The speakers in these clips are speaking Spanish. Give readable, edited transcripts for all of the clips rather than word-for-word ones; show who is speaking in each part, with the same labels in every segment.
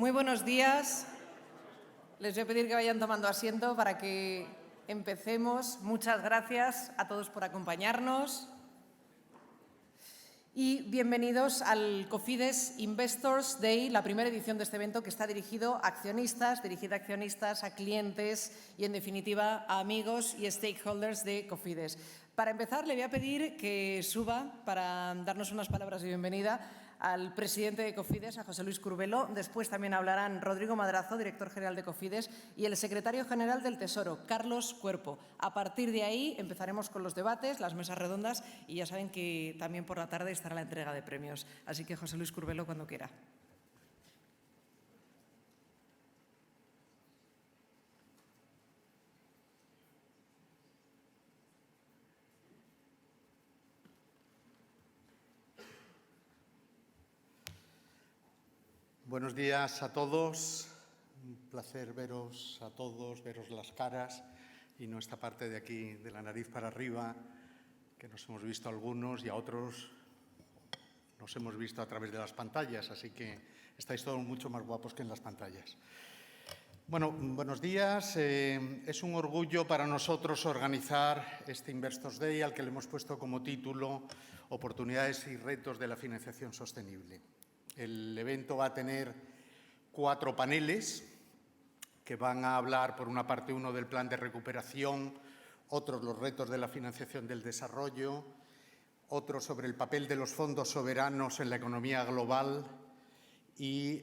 Speaker 1: Muy buenos días. Les voy a pedir que vayan tomando asiento para que empecemos. Muchas gracias a todos por acompañarnos. Y bienvenidos al Cofides Investors Day, la primera edición de este evento que está dirigido a accionistas, a clientes y, en definitiva, a amigos y stakeholders de Cofides. Para empezar, le voy a pedir que suba para darnos unas palabras de bienvenida al presidente de Cofides, a José Luis Curbelo. Después también hablarán Rodrigo Madrazo, director general de Cofides, y el secretario general del Tesoro, Carlos Cuerpo. A partir de ahí empezaremos con los debates, las mesas redondas, y ya saben que también por la tarde estará la entrega de premios. Así que José Luis Curbelo, cuando quiera.
Speaker 2: Buenos días a todos. Un placer veros a todos, veros las caras y no esta parte de aquí, de la nariz para arriba, que nos hemos visto algunos y a otros nos hemos visto a través de las pantallas, así que estáis todos mucho más guapos que en las pantallas. Bueno, buenos días. Es un orgullo para nosotros organizar este Investors Day al que le hemos puesto como título Oportunidades y retos de la financiación sostenible. El evento va a tener 4 paneles que van a hablar, por una parte, uno del plan de recuperación, otros los retos de la financiación del desarrollo, otro sobre el papel de los fondos soberanos en la economía global y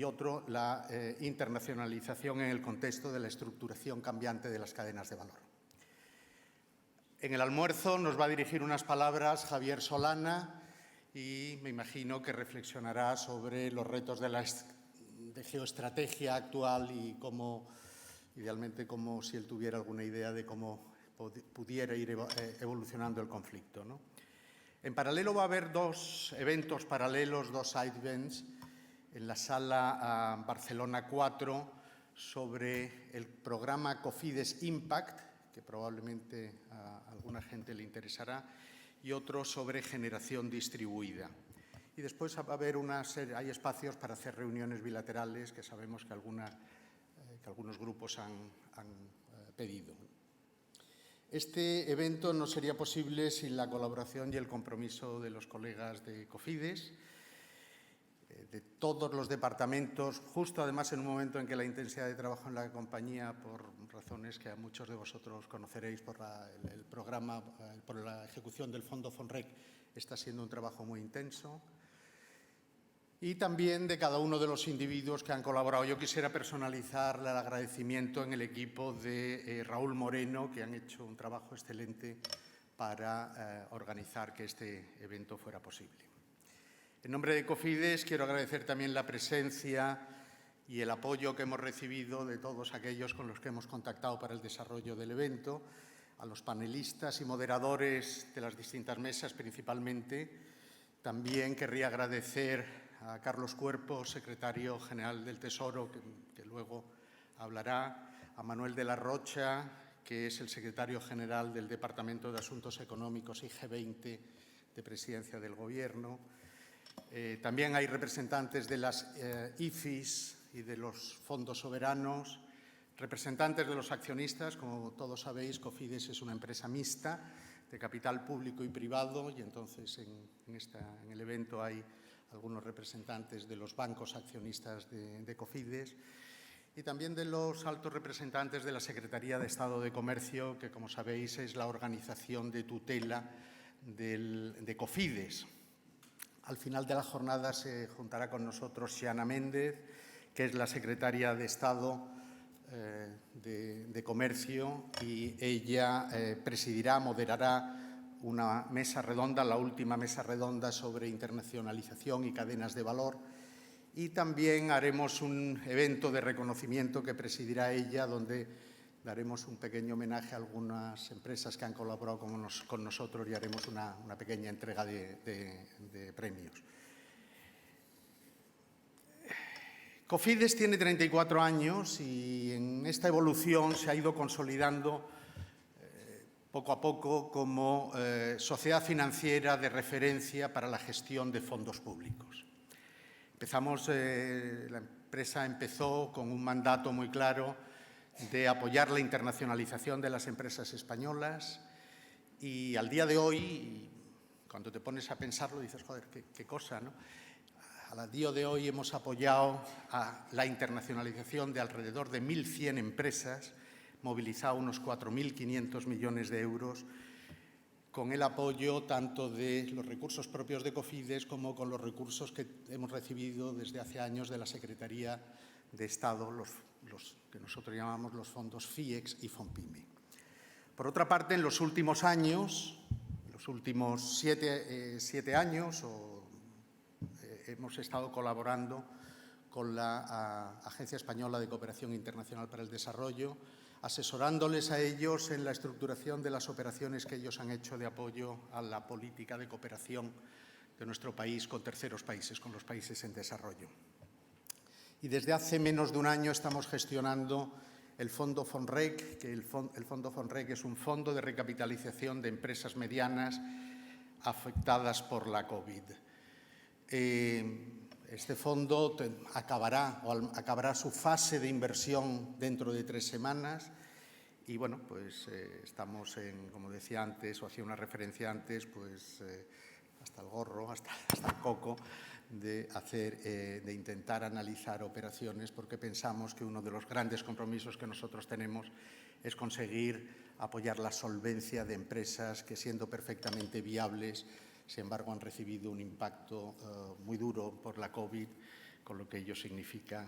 Speaker 2: otro la internacionalización en el contexto de la estructuración cambiante de las cadenas de valor. En el almuerzo nos va a dirigir unas palabras Javier Solana, y me imagino que reflexionará sobre los retos de geoestrategia actual y cómo, idealmente, como si él tuviera alguna idea de cómo pudiera ir evolucionando el conflicto, ¿no? En paralelo va a haber 2 eventos paralelos, 2 side events, en la sala Barcelona 4 sobre el programa Cofides Impact, que probablemente a alguna gente le interesará, y otro sobre generación distribuida. Y después va a haber hay espacios para hacer reuniones bilaterales que sabemos que algunos grupos han pedido. Este evento no sería posible sin la colaboración y el compromiso de los colegas de Cofides, de todos los departamentos, justo además en un momento en que la intensidad de trabajo en la compañía, por razones que a muchos de vosotros conoceréis por el programa, por la ejecución del Fondo FONREC, está siendo un trabajo muy intenso. Y también de cada uno de los individuos que han colaborado. Yo quisiera personalizar el agradecimiento en el equipo de Raúl Moreno, que han hecho un trabajo excelente para organizar que este evento fuera posible. En nombre de Cofides quiero agradecer también la presencia y el apoyo que hemos recibido de todos aquellos con los que hemos contactado para el desarrollo del evento, a los panelistas y moderadores de las distintas mesas principalmente. También querría agradecer a Carlos Cuerpo, secretario general del Tesoro, que luego hablará, a Manuel de la Rocha, que es el secretario general del Departamento de Asuntos Económicos y G20 de Presidencia del Gobierno. También hay representantes de las IFIs y de los fondos soberanos, representantes de los accionistas. Como todos sabéis, Cofides es una empresa mixta de capital público y privado, y entonces en el evento hay algunos representantes de los bancos accionistas de Cofides y también de los altos representantes de la Secretaría de Estado de Comercio, que, como sabéis, es la organización de tutela de Cofides. Al final de la jornada se juntará con nosotros Xiana Méndez, que es la secretaria de Estado de Comercio, y ella presidirá, moderará una mesa redonda, la última mesa redonda sobre internacionalización y cadenas de valor. Y también haremos un evento de reconocimiento que presidirá ella, donde daremos un pequeño homenaje a algunas empresas que han colaborado con nosotros y haremos una pequeña entrega de premios. Cofides tiene 34 años y en esta evolución se ha ido consolidando poco a poco como sociedad financiera de referencia para la gestión de fondos públicos. La empresa empezó con un mandato muy claro de apoyar la internacionalización de las empresas españolas y al día de hoy, cuando te pones a pensarlo, dices, joder, qué cosa, ¿no? Al día de hoy hemos apoyado a la internacionalización de alrededor de 1.100 empresas, movilizado unos 4.500 millones de euros, con el apoyo tanto de los recursos propios de Cofides como con los recursos que hemos recibido desde hace años de la Secretaría de Estado, los que nosotros llamamos los fondos FIEX y FONPYME. Por otra parte, en los últimos años, los últimos siete años, hemos estado colaborando con la Agencia Española de Cooperación Internacional para el Desarrollo, asesorándoles a ellos en la estructuración de las operaciones que ellos han hecho de apoyo a la política de cooperación de nuestro país con terceros países, con los países en desarrollo. Y desde hace menos de un año estamos gestionando el Fondo FONREC, que el Fondo FONREC es un fondo de recapitalización de empresas medianas afectadas por la COVID. Este fondo acabará su fase de inversión dentro de 3 semanas y, bueno, pues estamos como decía antes, o hacía una referencia antes, pues hasta el gorro, hasta el coco, de intentar analizar operaciones, porque pensamos que uno de los grandes compromisos que nosotros tenemos es conseguir apoyar la solvencia de empresas que, siendo perfectamente viables, sin embargo, han recibido un impacto muy duro por la COVID, con lo que ello significa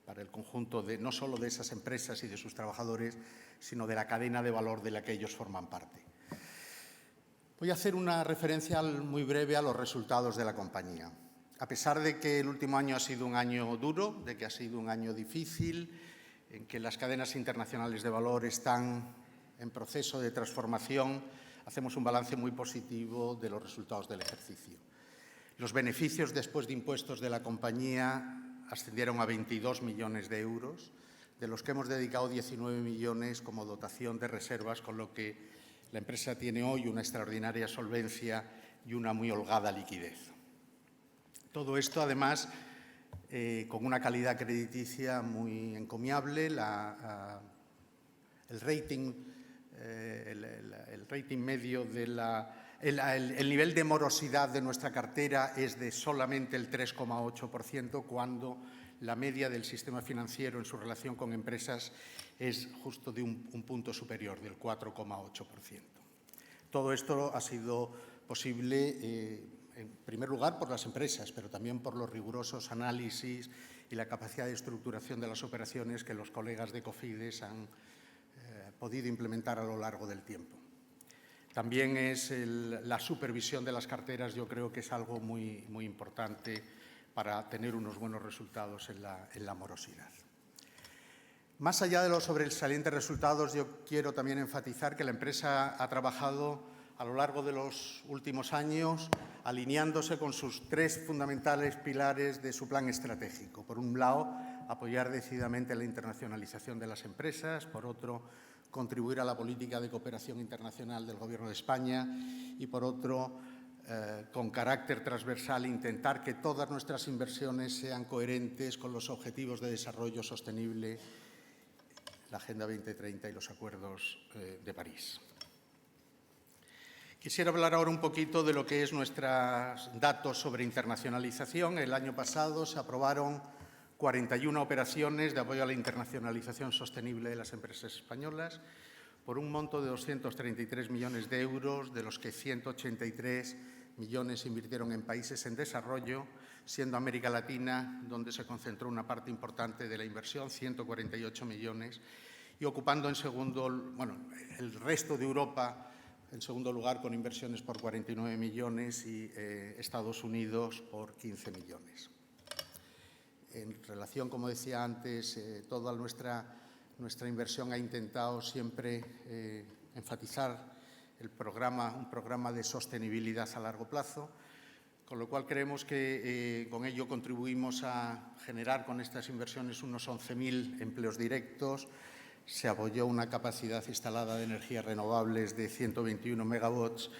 Speaker 2: para el conjunto no solo de esas empresas y de sus trabajadores, sino de la cadena de valor de la que ellos forman parte. Voy a hacer una referencia muy breve a los resultados de la compañía. A pesar de que el último año ha sido un año duro, de que ha sido un año difícil, en que las cadenas internacionales de valor están en proceso de transformación, hacemos un balance muy positivo de los resultados del ejercicio. Los beneficios después de impuestos de la compañía ascendieron a 22 millones de euros, de los que hemos dedicado 19 millones como dotación de reservas, con lo que la empresa tiene hoy una extraordinaria solvencia y una muy holgada liquidez. Todo esto, además, con una calidad crediticia muy encomiable. El rating medio el nivel de morosidad de nuestra cartera es de solamente el 3,8%, cuando la media del sistema financiero en su relación con empresas es justo de un punto superior, del 4,8%. Todo esto ha sido posible, en primer lugar, por las empresas, pero también por los rigurosos análisis y la capacidad de estructuración de las operaciones que los colegas de Cofides han podido implementar a lo largo del tiempo. También es la supervisión de las carteras, yo creo que es algo muy, muy importante para tener unos buenos resultados en la morosidad. Más allá de los sobresalientes resultados, yo quiero también enfatizar que la empresa ha trabajado a lo largo de los últimos años alineándose con sus 3 fundamentales pilares de su plan estratégico. Por un lado, apoyar decididamente la internacionalización de las empresas. Por otro, contribuir a la política de cooperación internacional del Gobierno de España. Y, por otro, con carácter transversal, intentar que todas nuestras inversiones sean coherentes con los objetivos de desarrollo sostenible, la Agenda 2030 y los acuerdos de París. Quisiera hablar ahora un poquito de lo que es nuestros datos sobre internacionalización. El año pasado se aprobaron 41 operaciones de apoyo a la internacionalización sostenible de las empresas españolas por un monto de 233 millones de euros, de los que 183 millones se invirtieron en países en desarrollo, siendo América Latina donde se concentró una parte importante de la inversión, 148 millones, y ocupando el resto de Europa en segundo lugar con inversiones por 49 millones y Estados Unidos por 15 millones. En relación, como decía antes, toda nuestra inversión ha intentado siempre enfatizar un programa de sostenibilidad a largo plazo, con lo cual creemos que con ello contribuimos a generar con estas inversiones unos 11.000 empleos directos. Se apoyó una capacidad instalada de energías renovables de 121 megawatts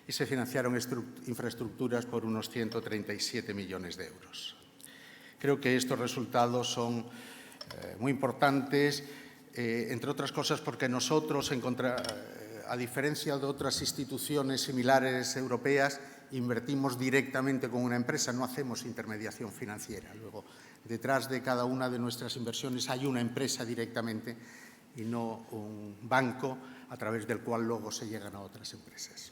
Speaker 2: y se financiaron infraestructuras por unos 137 millones de euros. Creo que estos resultados son muy importantes, entre otras cosas porque nosotros, a diferencia de otras instituciones similares europeas, invertimos directamente con una empresa, no hacemos intermediación financiera. Luego, detrás de cada una de nuestras inversiones hay una empresa directamente y no un banco a través del cual luego se llegan a otras empresas.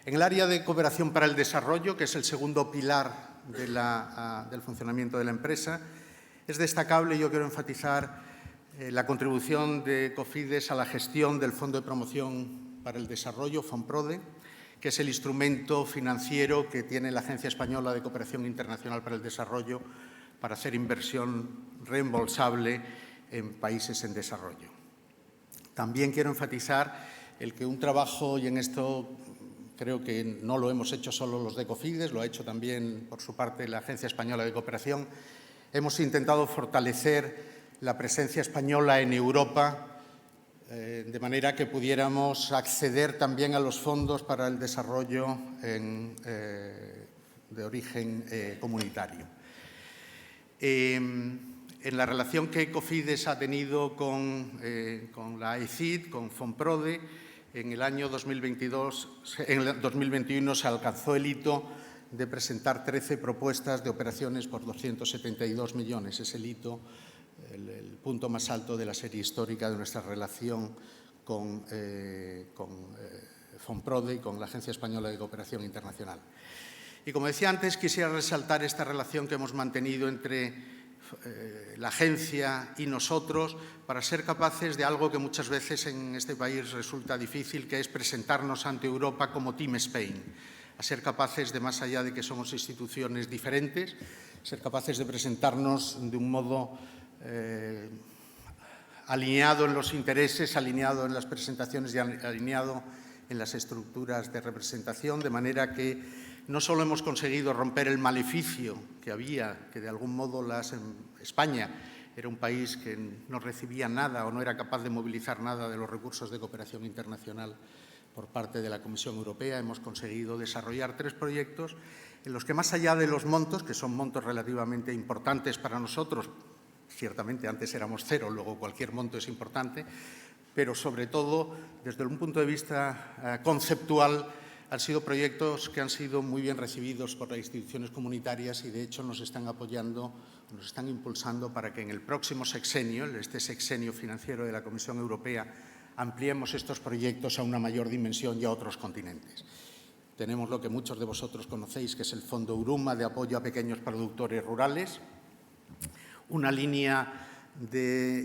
Speaker 2: En el área de cooperación para el desarrollo, que es el segundo pilar del funcionamiento de la empresa, es destacable, yo quiero enfatizar, la contribución de Cofides a la gestión del Fondo de Promoción para el Desarrollo, FONPRODE, que es el instrumento financiero que tiene la Agencia Española de Cooperación Internacional para el Desarrollo para hacer inversión reembolsable en países en desarrollo. También quiero enfatizar el que un trabajo, y en esto creo que no lo hemos hecho solo los de Cofides, lo ha hecho también por su parte la Agencia Española de Cooperación, hemos intentado fortalecer la presencia española en Europa de manera que pudiéramos acceder también a los fondos para el desarrollo de origen comunitario. En la relación que Cofides ha tenido con la AECID, con FONPRODE, en el año 2021 se alcanzó el hito de presentar 13 propuestas de operaciones por 272 millones. Es el hito, el punto más alto de la serie histórica de nuestra relación con FONPRODE y con la Agencia Española de Cooperación Internacional. Y como decía antes, quisiera resaltar esta relación que hemos mantenido entre la agencia y nosotros para ser capaces de algo que muchas veces en este país resulta difícil, que es presentarnos ante Europa como Team Spain, a ser capaces de, más allá de que somos instituciones diferentes, ser capaces de presentarnos de un modo alineado en los intereses, alineado en las presentaciones y alineado en las estructuras de representación, de manera que no solo hemos conseguido romper el maleficio que había, que de algún modo España era un país que no recibía nada o no era capaz de movilizar nada de los recursos de cooperación internacional por parte de la Comisión Europea, hemos conseguido desarrollar 3 proyectos en los que, más allá de los montos, que son montos relativamente importantes para nosotros, ciertamente antes éramos 0, luego cualquier monto es importante, pero sobre todo desde un punto de vista conceptual han sido proyectos que han sido muy bien recibidos por las instituciones comunitarias y de hecho nos están apoyando, nos están impulsando para que en el próximo sexenio, este sexenio financiero de la Comisión Europea, ampliemos estos proyectos a una mayor dimensión y a otros continentes. Tenemos lo que muchos de vosotros conocéis, que es el Fondo Uruma de apoyo a pequeños productores rurales, una línea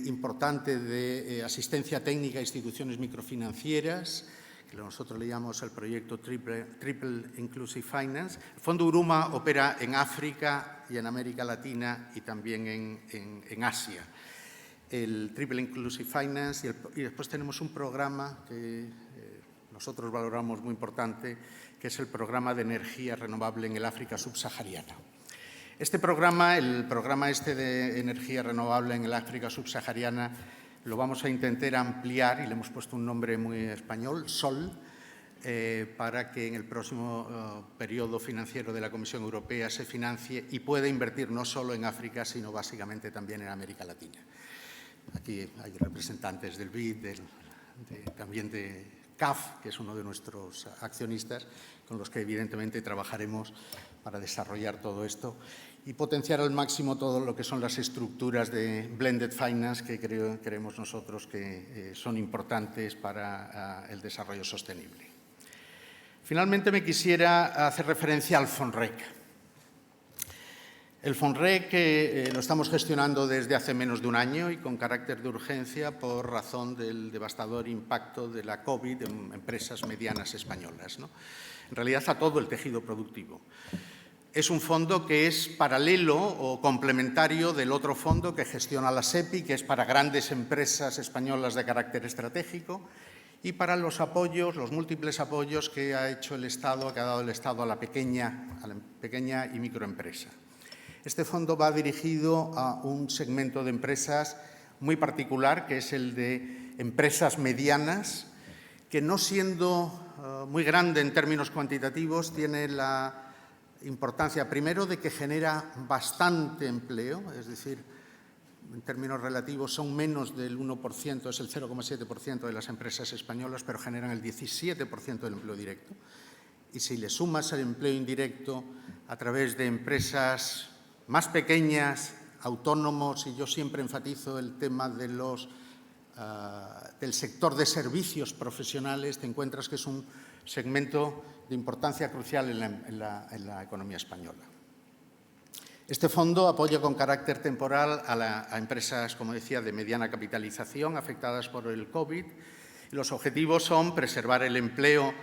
Speaker 2: importante de asistencia técnica a instituciones microfinancieras, que nosotros le llamamos el proyecto Triple Inclusive Finance. El Fondo Uruma opera en África y en América Latina y también en Asia. El Triple Inclusive Finance y después tenemos un programa que nosotros valoramos muy importante, que es el programa de energía renovable en el África subsahariana. Este programa, el programa de energía renovable en el África subsahariana, lo vamos a intentar ampliar y le hemos puesto un nombre muy español, SOL, para que en el próximo periodo financiero de la Comisión Europea se financie y pueda invertir no solo en África, sino básicamente también en América Latina. Aquí hay representantes del BID, también de CAF, que es uno de nuestros accionistas, con los que evidentemente trabajaremos para desarrollar todo esto y potenciar al máximo todo lo que son las estructuras de blended finance que creemos nosotros que son importantes para el desarrollo sostenible. Finalmente, me quisiera hacer referencia al FONREC. El FONREC lo estamos gestionando desde hace menos de un año y con carácter de urgencia por razón del devastador impacto de la COVID en empresas medianas españolas, ¿no? En realidad, a todo el tejido productivo. Es un fondo que es paralelo o complementario del otro fondo que gestiona la SEPI, que es para grandes empresas españolas de carácter estratégico, y para los apoyos, los múltiples apoyos que ha hecho el Estado, que ha dado el Estado a la pequeña y microempresa. Este fondo va dirigido a un segmento de empresas muy particular, que es el de empresas medianas, que no siendo muy grande en términos cuantitativos, tiene la importancia, primero, de que genera bastante empleo, es decir, en términos relativos son menos del 1%, es el 0,7% de las empresas españolas, pero generan el 17% del empleo directo. Y si le sumas el empleo indirecto a través de empresas más pequeñas, autónomos, y yo siempre enfatizo el tema de del sector de servicios profesionales, te encuentras que es un segmento de importancia crucial en la economía española. Este fondo apoya con carácter temporal a empresas, como decía, de mediana capitalización afectadas por el COVID. Los objetivos son preservar el empleo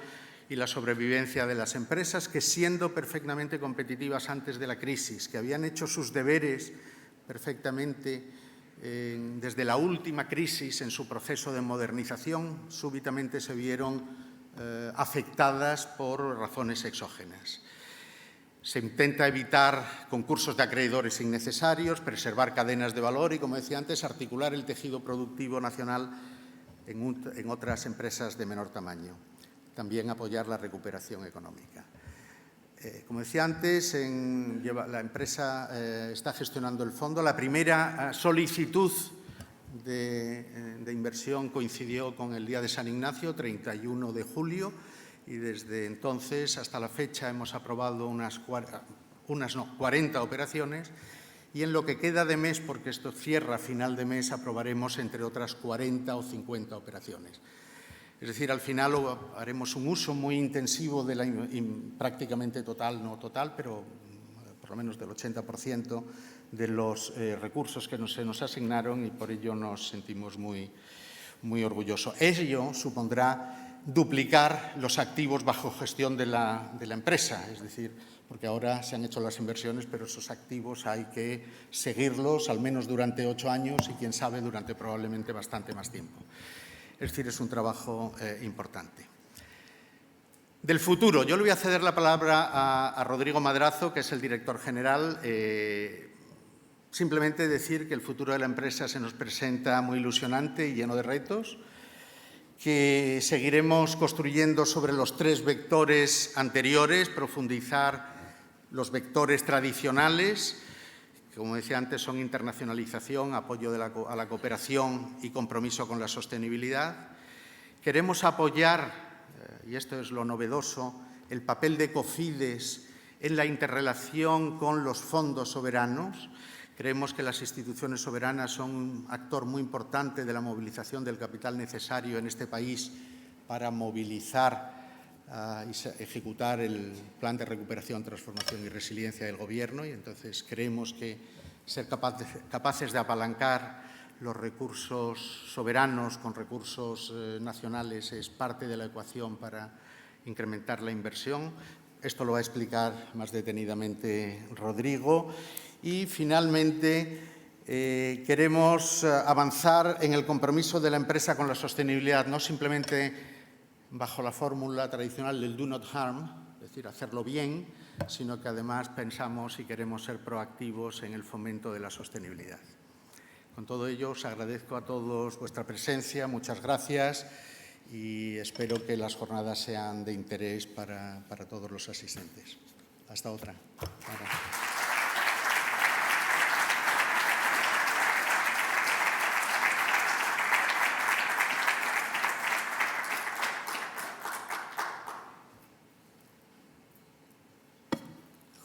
Speaker 2: y la sobrevivencia de las empresas que, siendo perfectamente competitivas antes de la crisis, que habían hecho sus deberes perfectamente desde la última crisis en su proceso de modernización, súbitamente se vieron afectadas por razones exógenas. Se intenta evitar concursos de acreedores innecesarios, preservar cadenas de valor y, como decía antes, articular el tejido productivo nacional en otras empresas de menor tamaño. También apoyar la recuperación económica. Como decía antes, la empresa está gestionando el fondo. La primera solicitud de inversión coincidió con el Día de San Ignacio, 31 de julio, y desde entonces hasta la fecha hemos aprobado unas 40 operaciones, y en lo que queda de mes, porque esto cierra a final de mes, aprobaremos entre otras 40 o 50 operaciones. Es decir, al final haremos un uso muy intensivo prácticamente total, no total, pero por lo menos del 80% de los recursos que se nos asignaron, y por ello nos sentimos muy orgullosos. Ello supondrá duplicar los activos bajo gestión de la empresa, es decir, porque ahora se han hecho las inversiones, pero esos activos hay que seguirlos al menos durante 8 años y, quién sabe, durante probablemente bastante más tiempo. Es decir, es un trabajo importante. Del futuro, yo le voy a ceder la palabra a Rodrigo Madrazo, que es el director general. Simplemente decir que el futuro de la empresa se nos presenta muy ilusionante y lleno de retos, que seguiremos construyendo sobre los 3 vectores anteriores, profundizar los vectores tradicionales, que, como decía antes, son internacionalización, apoyo a la cooperación y compromiso con la sostenibilidad. Queremos apoyar, y esto es lo novedoso, el papel de Cofides en la interrelación con los fondos soberanos. Creemos que las instituciones soberanas son un actor muy importante de la movilización del capital necesario en este país para movilizar y ejecutar el Plan de Recuperación, Transformación y Resiliencia del Gobierno, y entonces creemos que ser capaces de apalancar los recursos soberanos con recursos nacionales es parte de la ecuación para incrementar la inversión. Esto lo va a explicar más detenidamente Rodrigo. Y, finalmente, queremos avanzar en el compromiso de la empresa con la sostenibilidad, no simplemente bajo la fórmula tradicional del do not harm, es decir, hacerlo bien, sino que además pensamos y queremos ser proactivos en el fomento de la sostenibilidad. Con todo ello, os agradezco a todos vuestra presencia, muchas gracias, y espero que las jornadas sean de interés para todos los asistentes. Hasta otra.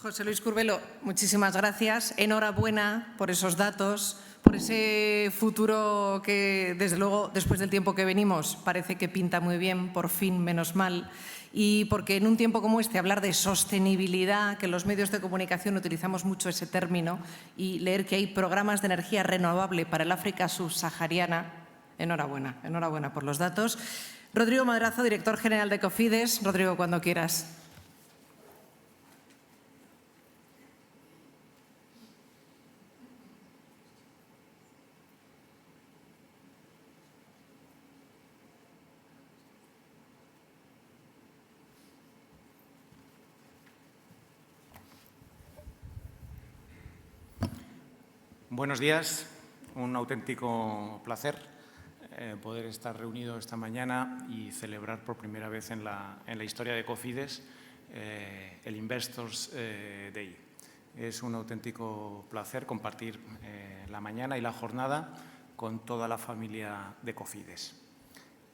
Speaker 1: José Luis Curbelo, muchísimas gracias. Enhorabuena por esos datos, por ese futuro que, desde luego, después del tiempo que venimos, parece que pinta muy bien, por fin, menos mal. Y porque en un tiempo como este, hablar de sostenibilidad, que en los medios de comunicación utilizamos mucho ese término, y leer que hay programas de energía renovable para el África subsahariana, enhorabuena, enhorabuena por los datos. Rodrigo Madrazo, director general de Cofides. Rodrigo, cuando quieras.
Speaker 3: Buenos días, un auténtico placer poder estar reunido esta mañana y celebrar por primera vez en la historia de Cofides el Investors Day. Es un auténtico placer compartir la mañana y la jornada con toda la familia de Cofides.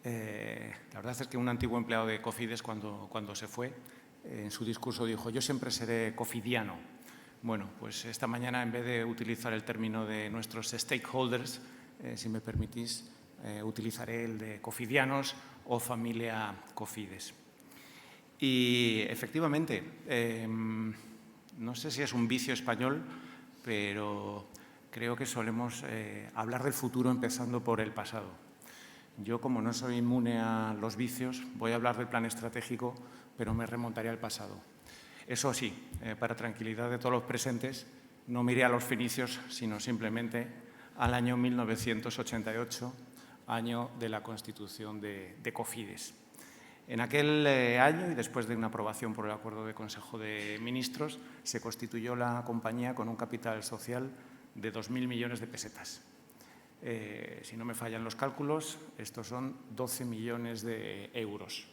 Speaker 3: La verdad es que un antiguo empleado de Cofides, cuando se fue, en su discurso dijo: yo siempre seré cofidiano. Bueno, pues esta mañana, en vez de utilizar el término de nuestros stakeholders, si me permitís, utilizaré el de cofidianos o familia Cofides. Y efectivamente, no sé si es un vicio español, pero creo que solemos hablar del futuro empezando por el pasado. Yo, como no soy inmune a los vicios, voy a hablar del plan estratégico, pero me remontaré al pasado. Eso sí, para tranquilidad de todos los presentes, no miré a los fenicios, sino simplemente al año 1988, año de la constitución de Cofides. En aquel año, y después de una aprobación por el Acuerdo de Consejo de Ministros, se constituyó la compañía con un capital social de 2.000 millones de pesetas. Si no me fallan los cálculos, estos son 12 millones de euros.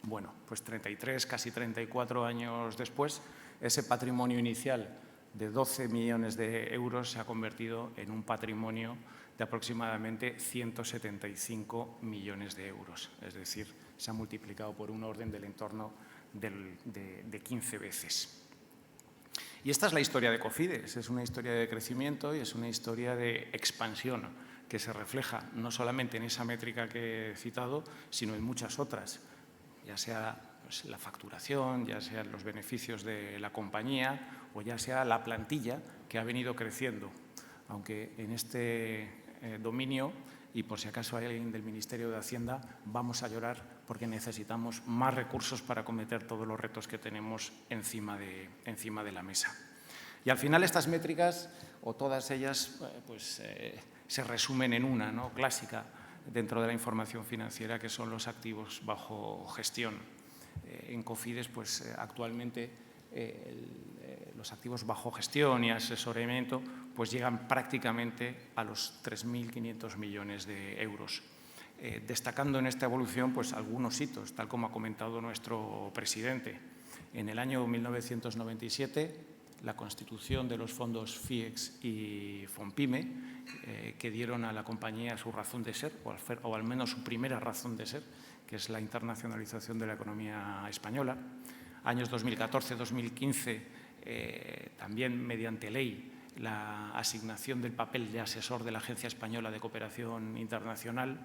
Speaker 3: Bueno, pues 33, casi 34 años después, ese patrimonio inicial de 12 millones de euros se ha convertido en un patrimonio de aproximadamente 175 millones de euros. Es decir, se ha multiplicado por un orden del entorno de 15 veces. Y esta es la historia de Cofides. Es una historia de crecimiento y es una historia de expansión que se refleja no solamente en esa métrica que he citado, sino en muchas otras, ya sea pues, la facturación, ya sean los beneficios de la compañía o ya sea la plantilla que ha venido creciendo. Aunque en este dominio, y por si acaso hay alguien del Ministerio de Hacienda, vamos a llorar porque necesitamos más recursos para acometer todos los retos que tenemos encima de la mesa. Y al final estas métricas, o todas ellas, se resumen en una, ¿no?, clásica dentro de la información financiera, que son los activos bajo gestión. En Cofides, pues actualmente los activos bajo gestión y asesoramiento pues llegan prácticamente a los 3.500 millones de euros. Destacando en esta evolución pues algunos hitos, tal como ha comentado nuestro presidente. En el año 1997, la constitución de los fondos FIEX y FONPYME, que dieron a la compañía su razón de ser, o al menos su primera razón de ser, que es la internacionalización de la economía española. Años 2014-2015, también mediante ley, la asignación del papel de asesor de la Agencia Española de Cooperación Internacional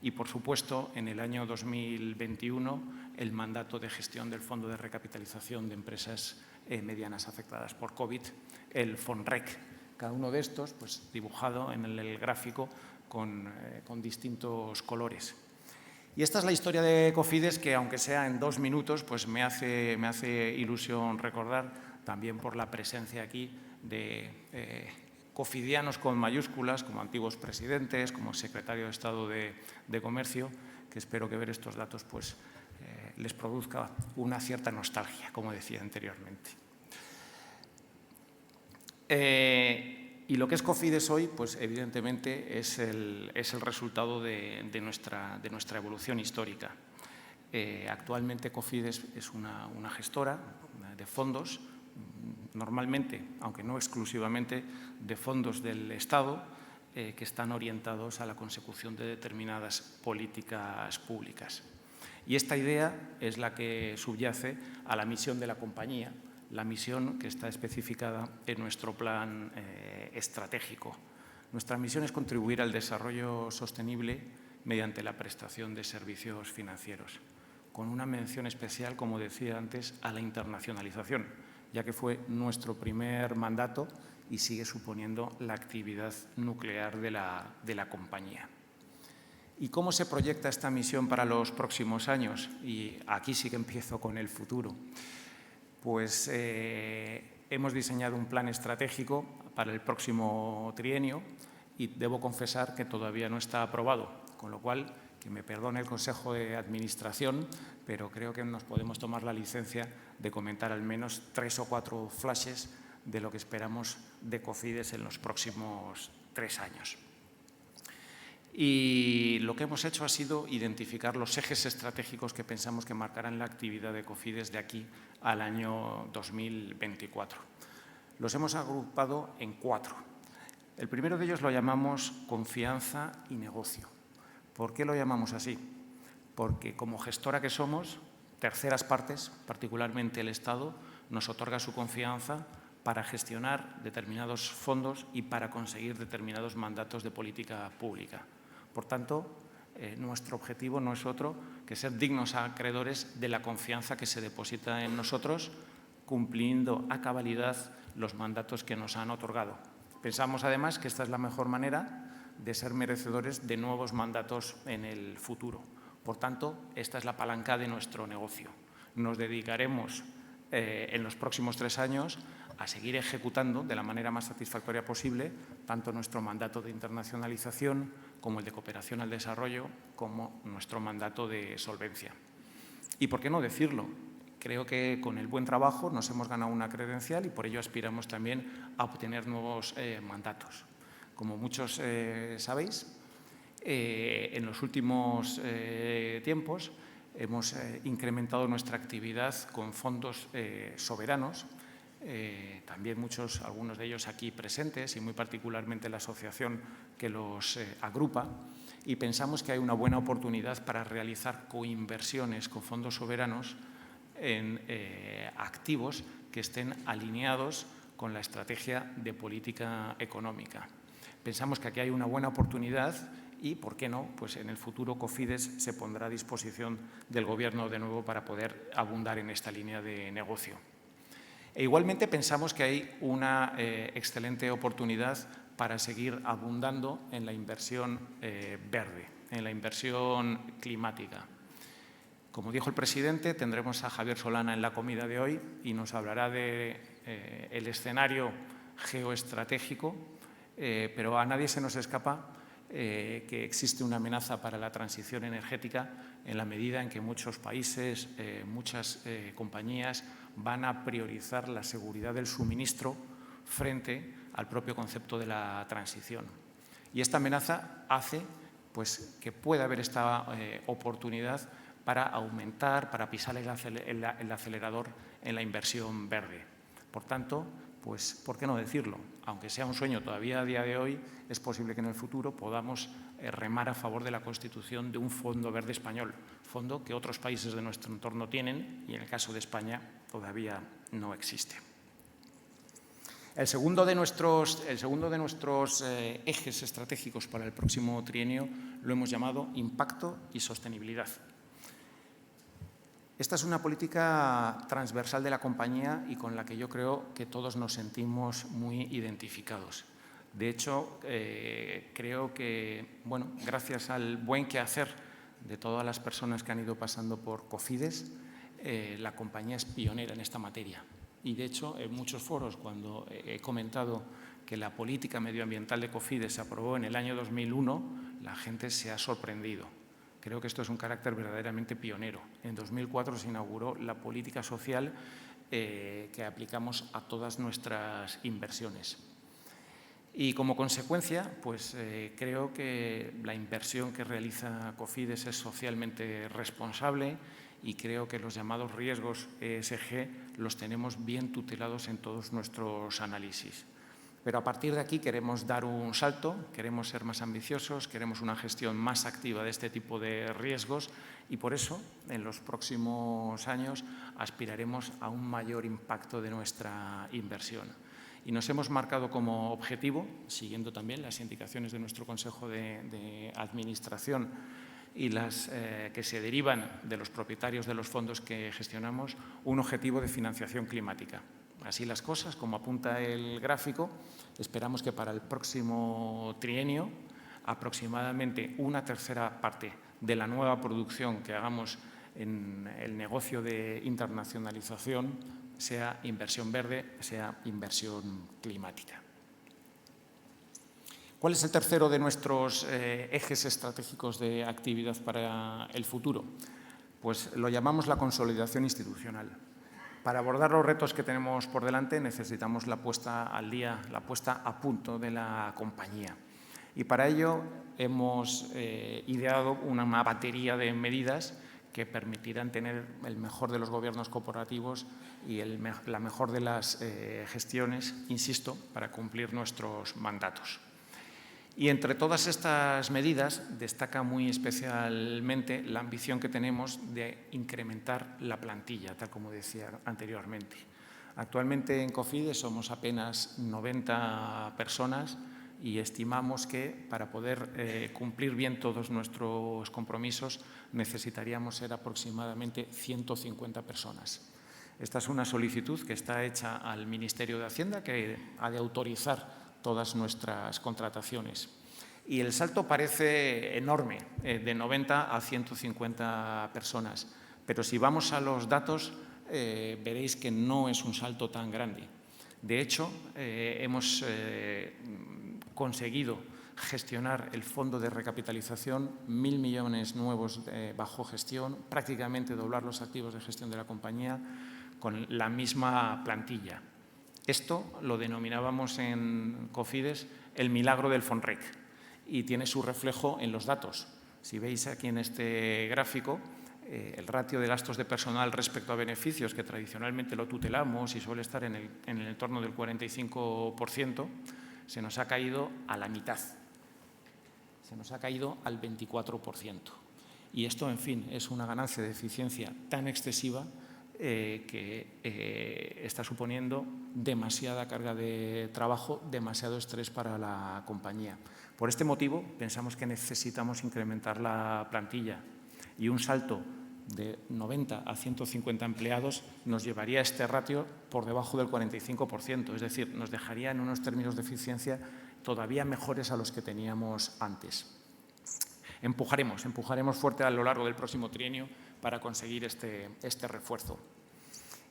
Speaker 3: y, por supuesto, en el año 2021, el mandato de gestión del Fondo de Recapitalización de Empresas Medianas afectadas por COVID, el FONREC. Cada uno de estos, pues, dibujado en el gráfico con distintos colores. Y esta es la historia de Cofides que, aunque sea en 2 minutos, pues me hace ilusión recordar, también por la presencia aquí de cofidianos con mayúsculas, como antiguos presidentes, como secretario de Estado de Comercio, que espero que ver estos datos pues, les produzca una cierta nostalgia, como decía anteriormente. Y lo que es Cofides hoy, pues evidentemente es el resultado de nuestra evolución histórica. Actualmente Cofides es una gestora de fondos, normalmente, aunque no exclusivamente, de fondos del Estado que están orientados a la consecución de determinadas políticas públicas. Y esta idea es la que subyace a la misión de la compañía, la misión que está especificada en nuestro plan estratégico. Nuestra misión es contribuir al desarrollo sostenible mediante la prestación de servicios financieros, con una mención especial, como decía antes, a la internacionalización, ya que fue nuestro primer mandato y sigue suponiendo la actividad nuclear de la compañía. ¿Y cómo se proyecta esta misión para los próximos años? Y aquí sí que empiezo con el futuro. Pues hemos diseñado un plan estratégico para el próximo trienio y debo confesar que todavía no está aprobado, con lo cual, que me perdone el Consejo de Administración, pero creo que nos podemos tomar la licencia de comentar al menos 3 o 4 flashes de lo que esperamos de Cofides en los próximos 3 años. Y lo que hemos hecho ha sido identificar los ejes estratégicos que pensamos que marcarán la actividad de Cofides de aquí al año 2024. Los hemos agrupado en 4. El primero de ellos lo llamamos confianza y negocio. ¿Por qué lo llamamos así? Porque como gestora que somos, terceras partes, particularmente el Estado, nos otorga su confianza para gestionar determinados fondos y para conseguir determinados mandatos de política pública. Por tanto, nuestro objetivo no es otro que ser dignos acreedores de la confianza que se deposita en nosotros, cumpliendo a cabalidad los mandatos que nos han otorgado. Pensamos, además, que esta es la mejor manera de ser merecedores de nuevos mandatos en el futuro. Por tanto, esta es la palanca de nuestro negocio. Nos dedicaremos en los próximos 3 años a seguir ejecutando de la manera más satisfactoria posible tanto nuestro mandato de internacionalización como el de cooperación al desarrollo, como nuestro mandato de solvencia. Y por qué no decirlo, creo que con el buen trabajo nos hemos ganado una credencial y por ello aspiramos también a obtener nuevos mandatos. Como muchos sabéis, en los últimos tiempos hemos incrementado nuestra actividad con fondos soberanos, también algunos de ellos aquí presentes y muy particularmente la asociación que los agrupa, y pensamos que hay una buena oportunidad para realizar coinversiones con fondos soberanos en activos que estén alineados con la estrategia de política económica. Pensamos que aquí hay una buena oportunidad y, ¿por qué no?, pues en el futuro Cofides se pondrá a disposición del Gobierno de nuevo para poder abundar en esta línea de negocio. E igualmente pensamos que hay una excelente oportunidad para seguir abundando en la inversión verde, en la inversión climática. Como dijo el presidente, tendremos a Javier Solana en la comida de hoy y nos hablará del escenario geoestratégico, pero a nadie se nos escapa que existe una amenaza para la transición energética en la medida en que muchos países, muchas compañías van a priorizar la seguridad del suministro frente al propio concepto de la transición. Y esta amenaza hace pues, que pueda haber esta oportunidad para aumentar, para pisar el acelerador en la inversión verde. Por tanto, pues, ¿por qué no decirlo? Aunque sea un sueño todavía a día de hoy, es posible que en el futuro podamos remar a favor de la constitución de un fondo verde español, fondo que otros países de nuestro entorno tienen y en el caso de España todavía no existe. El segundo de nuestros ejes estratégicos para el próximo trienio lo hemos llamado impacto y sostenibilidad. Esta es una política transversal de la compañía y con la que yo creo que todos nos sentimos muy identificados. De hecho, creo que, bueno, gracias al buen quehacer de todas las personas que han ido pasando por Cofides, la compañía es pionera en esta materia. Y, de hecho, en muchos foros, cuando he comentado que la política medioambiental de Cofides se aprobó en el año 2001, la gente se ha sorprendido. Creo que esto es un carácter verdaderamente pionero. En 2004 se inauguró la política social que aplicamos a todas nuestras inversiones. Y como consecuencia, pues creo que la inversión que realiza Cofides es socialmente responsable y creo que los llamados riesgos ESG los tenemos bien tutelados en todos nuestros análisis. Pero a partir de aquí queremos dar un salto, queremos ser más ambiciosos, queremos una gestión más activa de este tipo de riesgos y por eso en los próximos años aspiraremos a un mayor impacto de nuestra inversión. Y nos hemos marcado como objetivo, siguiendo también las indicaciones de nuestro Consejo de Administración y las que se derivan de los propietarios de los fondos que gestionamos, un objetivo de financiación climática. Así las cosas, como apunta el gráfico, esperamos que para el próximo trienio aproximadamente una tercera parte de la nueva producción que hagamos en el negocio de internacionalización sea inversión verde, sea inversión climática. ¿Cuál es el tercero de nuestros ejes estratégicos de actividad para el futuro? Pues lo llamamos la consolidación institucional. Para abordar los retos que tenemos por delante necesitamos la puesta al día, la puesta a punto de la compañía. Y para ello hemos ideado una batería de medidas que permitirán tener el mejor de los gobiernos corporativos y la mejor de las gestiones, insisto, para cumplir nuestros mandatos. Y entre todas estas medidas destaca muy especialmente la ambición que tenemos de incrementar la plantilla, tal como decía anteriormente. Actualmente en Cofides somos apenas 90 personas y estimamos que para poder cumplir bien todos nuestros compromisos necesitaríamos ser aproximadamente 150 personas. Esta es una solicitud que está hecha al Ministerio de Hacienda, que ha de autorizar todas nuestras contrataciones. Y el salto parece enorme, de 90 a 150 personas, pero si vamos a los datos veréis que no es un salto tan grande. De hecho, hemos conseguido gestionar el fondo de recapitalización, 1.000 millones nuevos bajo gestión, prácticamente doblar los activos de gestión de la compañía con la misma plantilla. Esto lo denominábamos en Cofides el milagro del Fonrec y tiene su reflejo en los datos. Si veis aquí en este gráfico, el ratio de gastos de personal respecto a beneficios, que tradicionalmente lo tutelamos y suele estar en el entorno del 45%, se nos ha caído a la mitad, se nos ha caído al 24%. Y esto, en fin, es una ganancia de eficiencia tan excesiva que está suponiendo demasiada carga de trabajo, demasiado estrés para la compañía. Por este motivo, pensamos que necesitamos incrementar la plantilla y un salto de 90 a 150 empleados nos llevaría a este ratio por debajo del 45%, es decir, nos dejaría en unos términos de eficiencia todavía mejores a los que teníamos antes. Empujaremos fuerte a lo largo del próximo trienio para conseguir este refuerzo.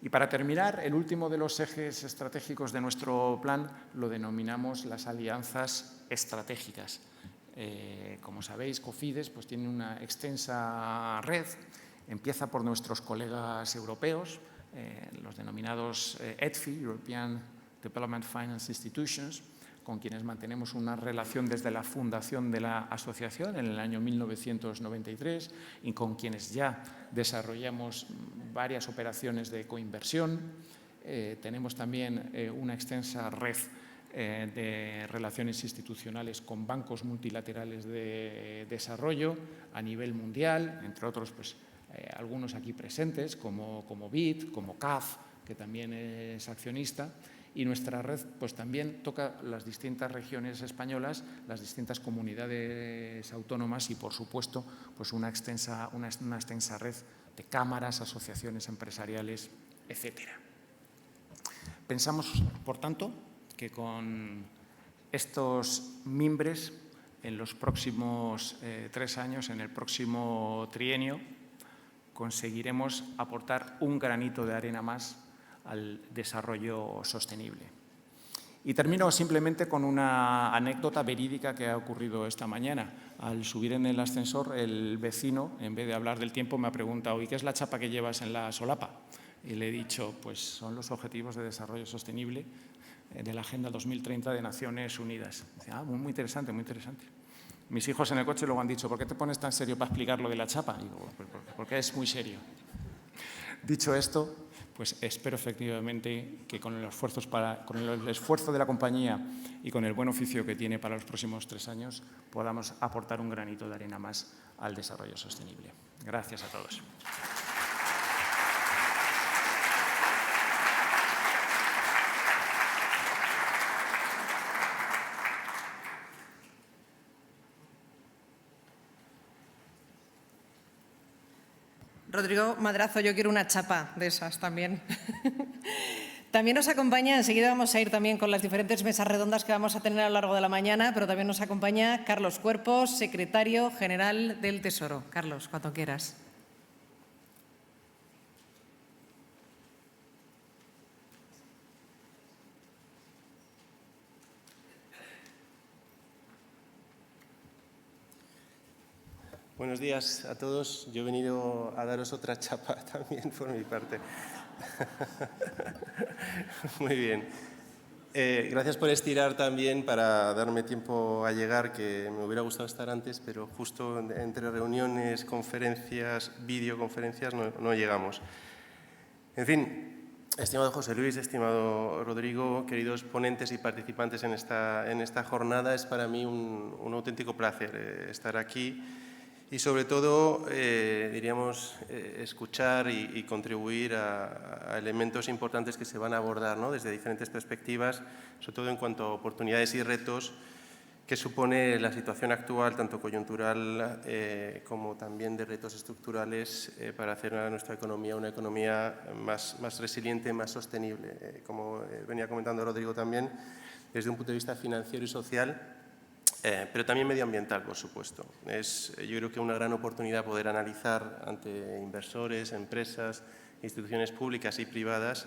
Speaker 3: Y para terminar, el último de los ejes estratégicos de nuestro plan lo denominamos las alianzas estratégicas. Como sabéis, Cofides pues, tiene una extensa red. Empieza por nuestros colegas europeos, los denominados EDFI, European Development Finance Institutions, con quienes mantenemos una relación desde la fundación de la asociación en el año 1993 y con quienes ya desarrollamos varias operaciones de coinversión. Tenemos también una extensa red de relaciones institucionales con bancos multilaterales de desarrollo a nivel mundial, entre otros pues, algunos aquí presentes como BID, como CAF, que también es accionista. Y nuestra red pues, también toca las distintas regiones españolas, las distintas comunidades autónomas y, por supuesto, pues una extensa red de cámaras, asociaciones empresariales, etc. Pensamos, por tanto, que con estos mimbres, en los próximos 3 años, en el próximo trienio, conseguiremos aportar un granito de arena más al desarrollo sostenible. Y termino simplemente con una anécdota verídica que ha ocurrido esta mañana. Al subir en el ascensor, el vecino, en vez de hablar del tiempo, me ha preguntado: ¿y qué es la chapa que llevas en la solapa? Y le he dicho, pues son los Objetivos de Desarrollo Sostenible de la Agenda 2030 de Naciones Unidas. Dice, muy interesante, muy interesante. Mis hijos en el coche luego han dicho, ¿por qué te pones tan serio para explicar lo de la chapa? Y digo, porque es muy serio. Dicho esto, pues espero efectivamente que con el esfuerzo de la compañía y con el buen oficio que tiene para los próximos 3 años podamos aportar un granito de arena más al desarrollo sostenible. Gracias a todos.
Speaker 1: Rodrigo Madrazo, yo quiero una chapa de esas también. También nos acompaña, enseguida vamos a ir también con las diferentes mesas redondas que vamos a tener a lo largo de la mañana, pero también nos acompaña Carlos Cuerpos, secretario general del Tesoro. Carlos, cuando quieras.
Speaker 4: Buenos días a todos. Yo he venido a daros otra chapa también por mi parte. Muy bien. Gracias por estirar también para darme tiempo a llegar, que me hubiera gustado estar antes, pero justo entre reuniones, conferencias, videoconferencias no llegamos. En fin, estimado José Luis, estimado Rodrigo, queridos ponentes y participantes en esta jornada, es para mí un auténtico placer estar aquí y sobre todo, diríamos, escuchar y contribuir a elementos importantes que se van a abordar, ¿no?, desde diferentes perspectivas, sobre todo en cuanto a oportunidades y retos que supone la situación actual, tanto coyuntural como también de retos estructurales para hacer a nuestra economía una economía más resiliente, más sostenible. Como venía comentando Rodrigo también, desde un punto de vista financiero y social, pero también medioambiental, por supuesto. Es, yo creo que una gran oportunidad poder analizar ante inversores, empresas, instituciones públicas y privadas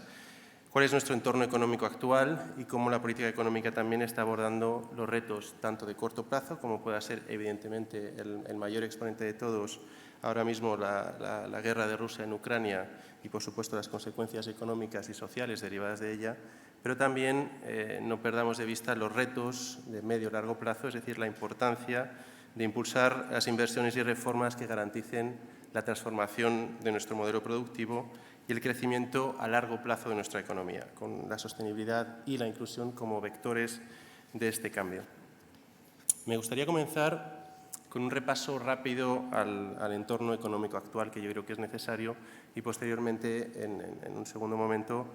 Speaker 4: cuál es nuestro entorno económico actual y cómo la política económica también está abordando los retos tanto de corto plazo, como pueda ser evidentemente el mayor exponente de todos ahora mismo la guerra de Rusia en Ucrania y por supuesto las consecuencias económicas y sociales derivadas de ella, pero también no perdamos de vista los retos de medio y largo plazo, es decir, la importancia de impulsar las inversiones y reformas que garanticen la transformación de nuestro modelo productivo y el crecimiento a largo plazo de nuestra economía, con la sostenibilidad y la inclusión como vectores de este cambio. Me gustaría comenzar con un repaso rápido al entorno económico actual, que yo creo que es necesario, y posteriormente, en un segundo momento,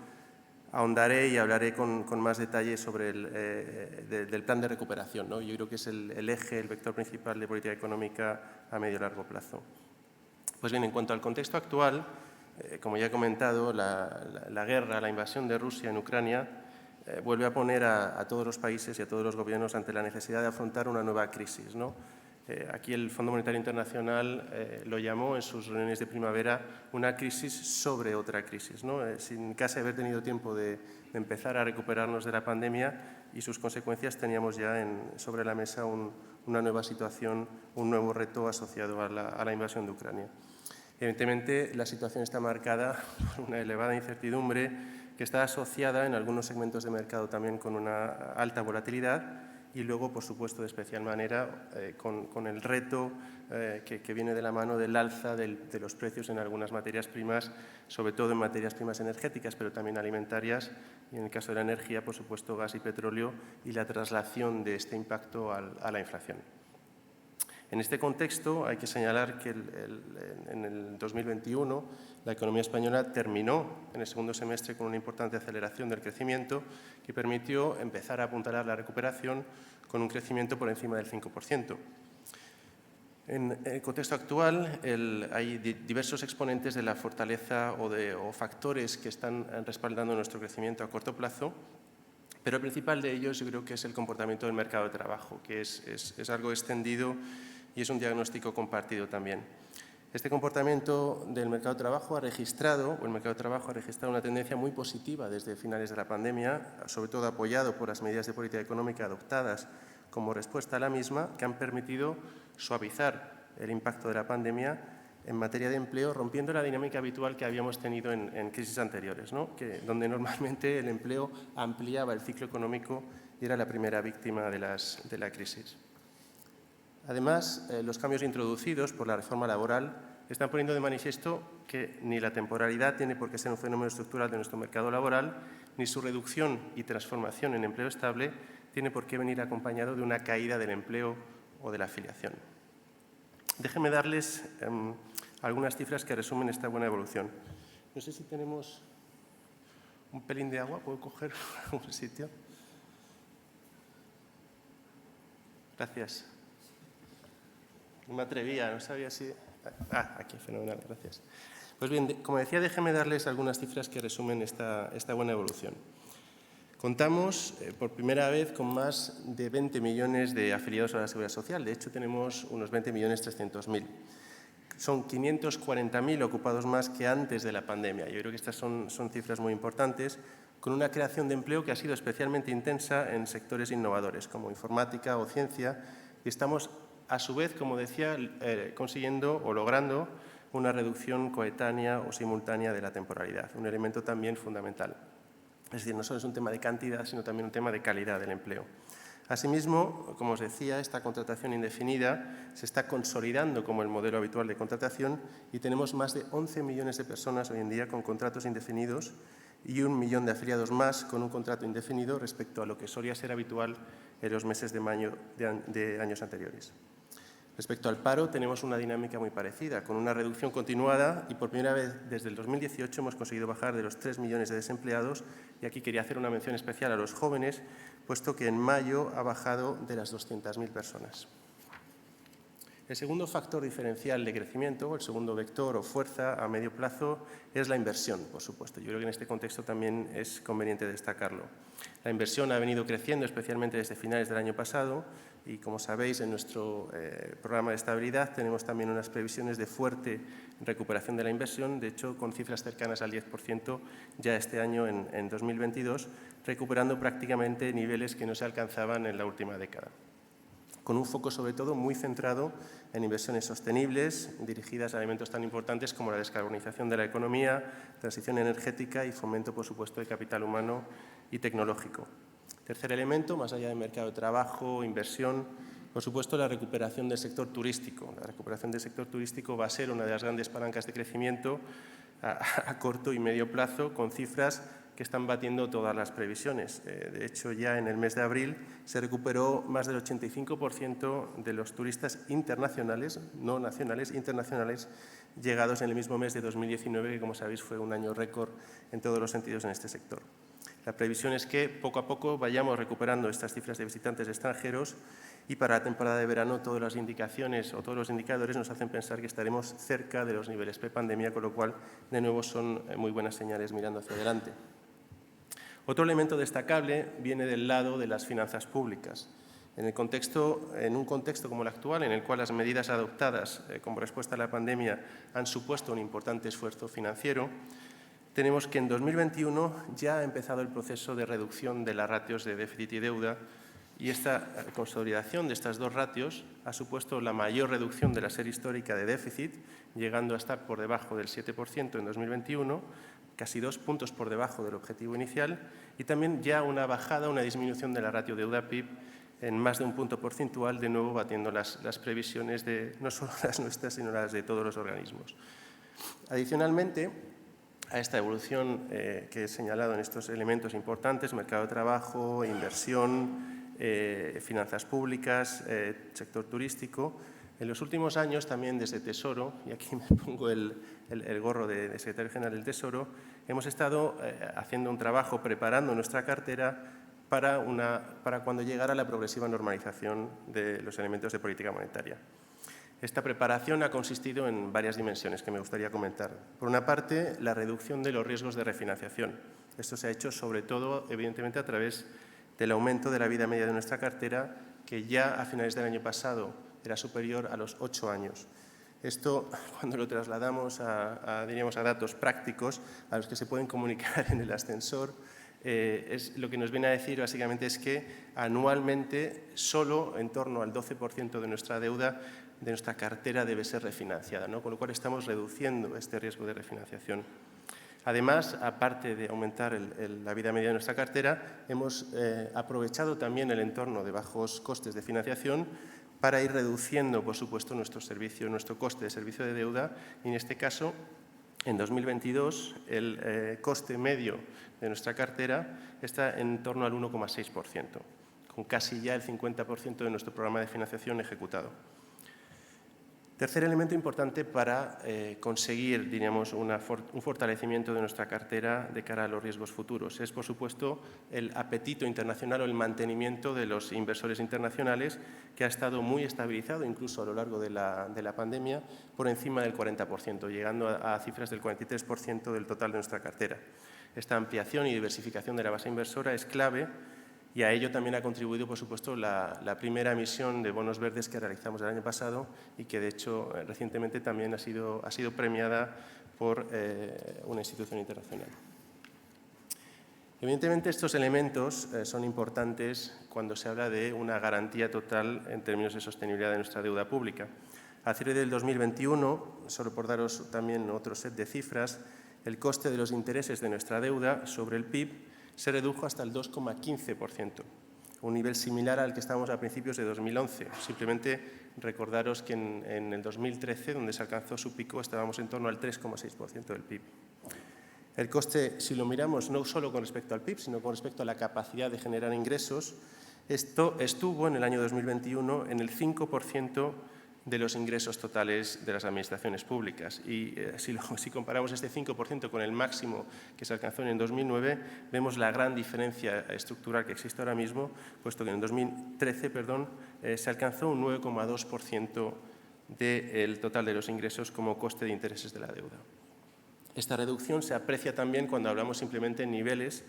Speaker 4: ahondaré y hablaré con más detalle sobre del plan de recuperación, ¿no? Yo creo que es el eje, el vector principal de política económica a medio y largo plazo. Pues bien, en cuanto al contexto actual, como ya he comentado, la guerra, la invasión de Rusia en Ucrania vuelve a poner a todos los países y a todos los gobiernos ante la necesidad de afrontar una nueva crisis, ¿no? Aquí el Fondo Monetario Internacional lo llamó en sus reuniones de primavera una crisis sobre otra crisis, ¿no? Sin casi haber tenido tiempo de empezar a recuperarnos de la pandemia y sus consecuencias, teníamos ya sobre la mesa una nueva situación, un nuevo reto asociado a la invasión de Ucrania. Evidentemente, la situación está marcada por una elevada incertidumbre que está asociada en algunos segmentos de mercado también con una alta volatilidad y luego, por supuesto, de especial manera con el reto que viene de la mano del alza de los precios en algunas materias primas, sobre todo en materias primas energéticas, pero también alimentarias y, en el caso de la energía, por supuesto, gas y petróleo y la traslación de este impacto a la inflación. En este contexto hay que señalar que en el 2021 la economía española terminó en el segundo semestre con una importante aceleración del crecimiento que permitió empezar a apuntalar la recuperación con un crecimiento por encima del 5%. En el contexto actual hay diversos exponentes de la fortaleza o factores que están respaldando nuestro crecimiento a corto plazo, pero el principal de ellos yo creo que es el comportamiento del mercado de trabajo, que es algo extendido y es un diagnóstico compartido también. Este comportamiento del mercado de trabajo ha registrado una tendencia muy positiva desde finales de la pandemia, sobre todo apoyado por las medidas de política económica adoptadas como respuesta a la misma, que han permitido suavizar el impacto de la pandemia en materia de empleo, rompiendo la dinámica habitual que habíamos tenido en crisis anteriores, ¿no? Donde normalmente el empleo ampliaba el ciclo económico y era la primera víctima de la crisis. Además, los cambios introducidos por la reforma laboral están poniendo de manifiesto que ni la temporalidad tiene por qué ser un fenómeno estructural de nuestro mercado laboral, ni su reducción y transformación en empleo estable tiene por qué venir acompañado de una caída del empleo o de la afiliación. Déjenme darles algunas cifras que resumen esta buena evolución. No sé si tenemos un pelín de agua, ¿puedo coger un sitio? Gracias. No me atrevía, no sabía si... aquí, fenomenal, gracias. Pues bien, como decía, déjenme darles algunas cifras que resumen esta buena evolución. Contamos por primera vez con más de 20 millones de afiliados a la Seguridad Social. De hecho, tenemos unos 20.300.000. Son 540.000 ocupados más que antes de la pandemia. Yo creo que estas son cifras muy importantes, con una creación de empleo que ha sido especialmente intensa en sectores innovadores, como informática o ciencia, y estamos, a su vez, como decía, consiguiendo o logrando una reducción coetánea o simultánea de la temporalidad, un elemento también fundamental. Es decir, no solo es un tema de cantidad, sino también un tema de calidad del empleo. Asimismo, como os decía, esta contratación indefinida se está consolidando como el modelo habitual de contratación y tenemos más de 11 millones de personas hoy en día con contratos indefinidos y 1 millón de afiliados más con un contrato indefinido respecto a lo que solía ser habitual en los meses de mayo de años anteriores. Respecto al paro, tenemos una dinámica muy parecida, con una reducción continuada y por primera vez desde el 2018 hemos conseguido bajar de los 3 millones de desempleados y aquí quería hacer una mención especial a los jóvenes, puesto que en mayo ha bajado de las 200.000 personas. El segundo factor diferencial de crecimiento, el segundo vector o fuerza a medio plazo, es la inversión, por supuesto. Yo creo que en este contexto también es conveniente destacarlo. La inversión ha venido creciendo especialmente desde finales del año pasado y, como sabéis, en nuestro programa de estabilidad tenemos también unas previsiones de fuerte recuperación de la inversión, de hecho, con cifras cercanas al 10% ya este año en 2022, recuperando prácticamente niveles que no se alcanzaban en la última década, con un foco sobre todo muy centrado en inversiones sostenibles, dirigidas a elementos tan importantes como la descarbonización de la economía, transición energética y fomento, por supuesto, de capital humano y tecnológico. Tercer elemento, más allá del mercado de trabajo, inversión, por supuesto, la recuperación del sector turístico. La recuperación del sector turístico va a ser una de las grandes palancas de crecimiento a corto y medio plazo, con cifras que están batiendo todas las previsiones. De hecho, ya en el mes de abril se recuperó más del 85% de los turistas internacionales, no nacionales, internacionales, llegados en el mismo mes de 2019, que, como sabéis, fue un año récord en todos los sentidos en este sector. La previsión es que poco a poco vayamos recuperando estas cifras de visitantes extranjeros y para la temporada de verano todas las indicaciones o todos los indicadores nos hacen pensar que estaremos cerca de los niveles prepandemia, con lo cual, de nuevo, son muy buenas señales mirando hacia adelante. Otro elemento destacable viene del lado de las finanzas públicas. En un contexto como el actual, en el cual las medidas adoptadas como respuesta a la pandemia han supuesto un importante esfuerzo financiero, tenemos que en 2021 ya ha empezado el proceso de reducción de las ratios de déficit y deuda y esta consolidación de estas dos ratios ha supuesto la mayor reducción de la serie histórica de déficit, llegando a estar por debajo del 7% en 2021, casi 2 puntos por debajo del objetivo inicial, y también ya una bajada, una disminución de la ratio deuda-PIB en más de 1 punto porcentual, de nuevo batiendo las previsiones de no solo las nuestras, sino las de todos los organismos. Adicionalmente, a esta evolución que he señalado en estos elementos importantes, mercado de trabajo, inversión, finanzas públicas, sector turístico, en los últimos años también desde Tesoro, y aquí me pongo el gorro de secretario general del Tesoro, hemos estado haciendo un trabajo preparando nuestra cartera para cuando llegara la progresiva normalización de los elementos de política monetaria. Esta preparación ha consistido en varias dimensiones que me gustaría comentar. Por una parte, la reducción de los riesgos de refinanciación. Esto se ha hecho sobre todo, evidentemente, a través del aumento de la vida media de nuestra cartera, que ya a finales del año pasado era superior a los 8 años. Esto, cuando lo trasladamos diríamos, a datos prácticos, a los que se pueden comunicar en el ascensor, lo que nos viene a decir básicamente es que anualmente solo en torno al 12% de nuestra deuda, de nuestra cartera, debe ser refinanciada, ¿no? Con lo cual estamos reduciendo este riesgo de refinanciación. Además, aparte de aumentar la vida media de nuestra cartera, hemos aprovechado también el entorno de bajos costes de financiación para ir reduciendo, por supuesto, nuestro coste de servicio de deuda y, en este caso, en 2022, el coste medio de nuestra cartera está en torno al 1,6%, con casi ya el 50% de nuestro programa de financiación ejecutado. Tercer elemento importante para conseguir, diríamos, un fortalecimiento de nuestra cartera de cara a los riesgos futuros es, por supuesto, el apetito internacional o el mantenimiento de los inversores internacionales, que ha estado muy estabilizado, incluso a lo largo de la pandemia, por encima del 40%, llegando a cifras del 43% del total de nuestra cartera. Esta ampliación y diversificación de la base inversora es clave. Y a ello también ha contribuido, por supuesto, la primera emisión de bonos verdes que realizamos el año pasado y que, de hecho, recientemente también ha sido premiada por una institución internacional. Evidentemente, estos elementos son importantes cuando se habla de una garantía total en términos de sostenibilidad de nuestra deuda pública. A cierre del 2021, solo por daros también otro set de cifras, el coste de los intereses de nuestra deuda sobre el PIB se redujo hasta el 2,15%, un nivel similar al que estábamos a principios de 2011. Simplemente recordaros que en el 2013, donde se alcanzó su pico, estábamos en torno al 3,6% del PIB. El coste, si lo miramos no solo con respecto al PIB, sino con respecto a la capacidad de generar ingresos, esto estuvo en el año 2021 en el 5% de los ingresos totales de las administraciones públicas. Y si comparamos este 5% con el máximo que se alcanzó en el 2009, vemos la gran diferencia estructural que existe ahora mismo, puesto que en el 2013 se alcanzó un 9,2% del total de los ingresos como coste de intereses de la deuda. Esta reducción se aprecia también cuando hablamos simplemente en niveles,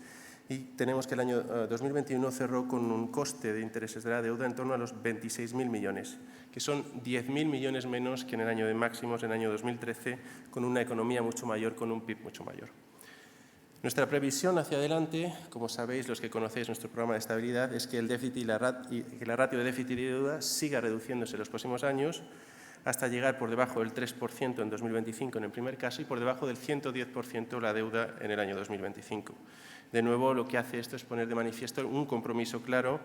Speaker 4: y tenemos que el año 2021 cerró con un coste de intereses de la deuda en torno a los 26.000 millones, que son 10.000 millones menos que en el año de máximos, en el año 2013, con una economía mucho mayor, con un PIB mucho mayor. Nuestra previsión hacia adelante, como sabéis los que conocéis nuestro programa de estabilidad, es que el déficit que la ratio de déficit y deuda siga reduciéndose en los próximos años, hasta llegar por debajo del 3% en 2025 en el primer caso y por debajo del 110% la deuda en el año 2025. De nuevo, lo que hace esto es poner de manifiesto un compromiso claro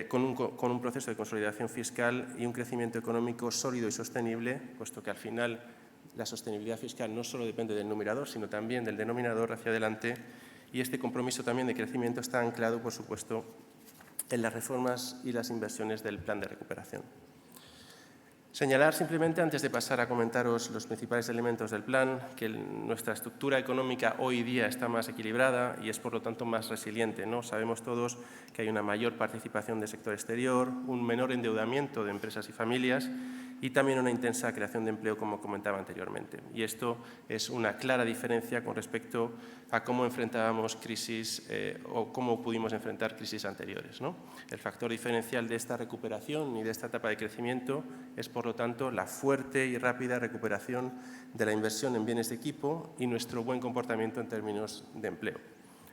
Speaker 4: con un proceso de consolidación fiscal y un crecimiento económico sólido y sostenible, puesto que al final la sostenibilidad fiscal no solo depende del numerador, sino también del denominador hacia adelante, y este compromiso también de crecimiento está anclado, por supuesto, en las reformas y las inversiones del plan de recuperación. Señalar simplemente, antes de pasar a comentaros los principales elementos del plan, que nuestra estructura económica hoy día está más equilibrada y es, por lo tanto, más resiliente, ¿no? Sabemos todos que hay una mayor participación del sector exterior, un menor endeudamiento de empresas y familias y también una intensa creación de empleo, como comentaba anteriormente. Y esto es una clara diferencia con respecto a cómo enfrentábamos crisis o cómo pudimos enfrentar crisis anteriores, ¿no? El factor diferencial de esta recuperación y de esta etapa de crecimiento es, por lo tanto, la fuerte y rápida recuperación de la inversión en bienes de equipo y nuestro buen comportamiento en términos de empleo.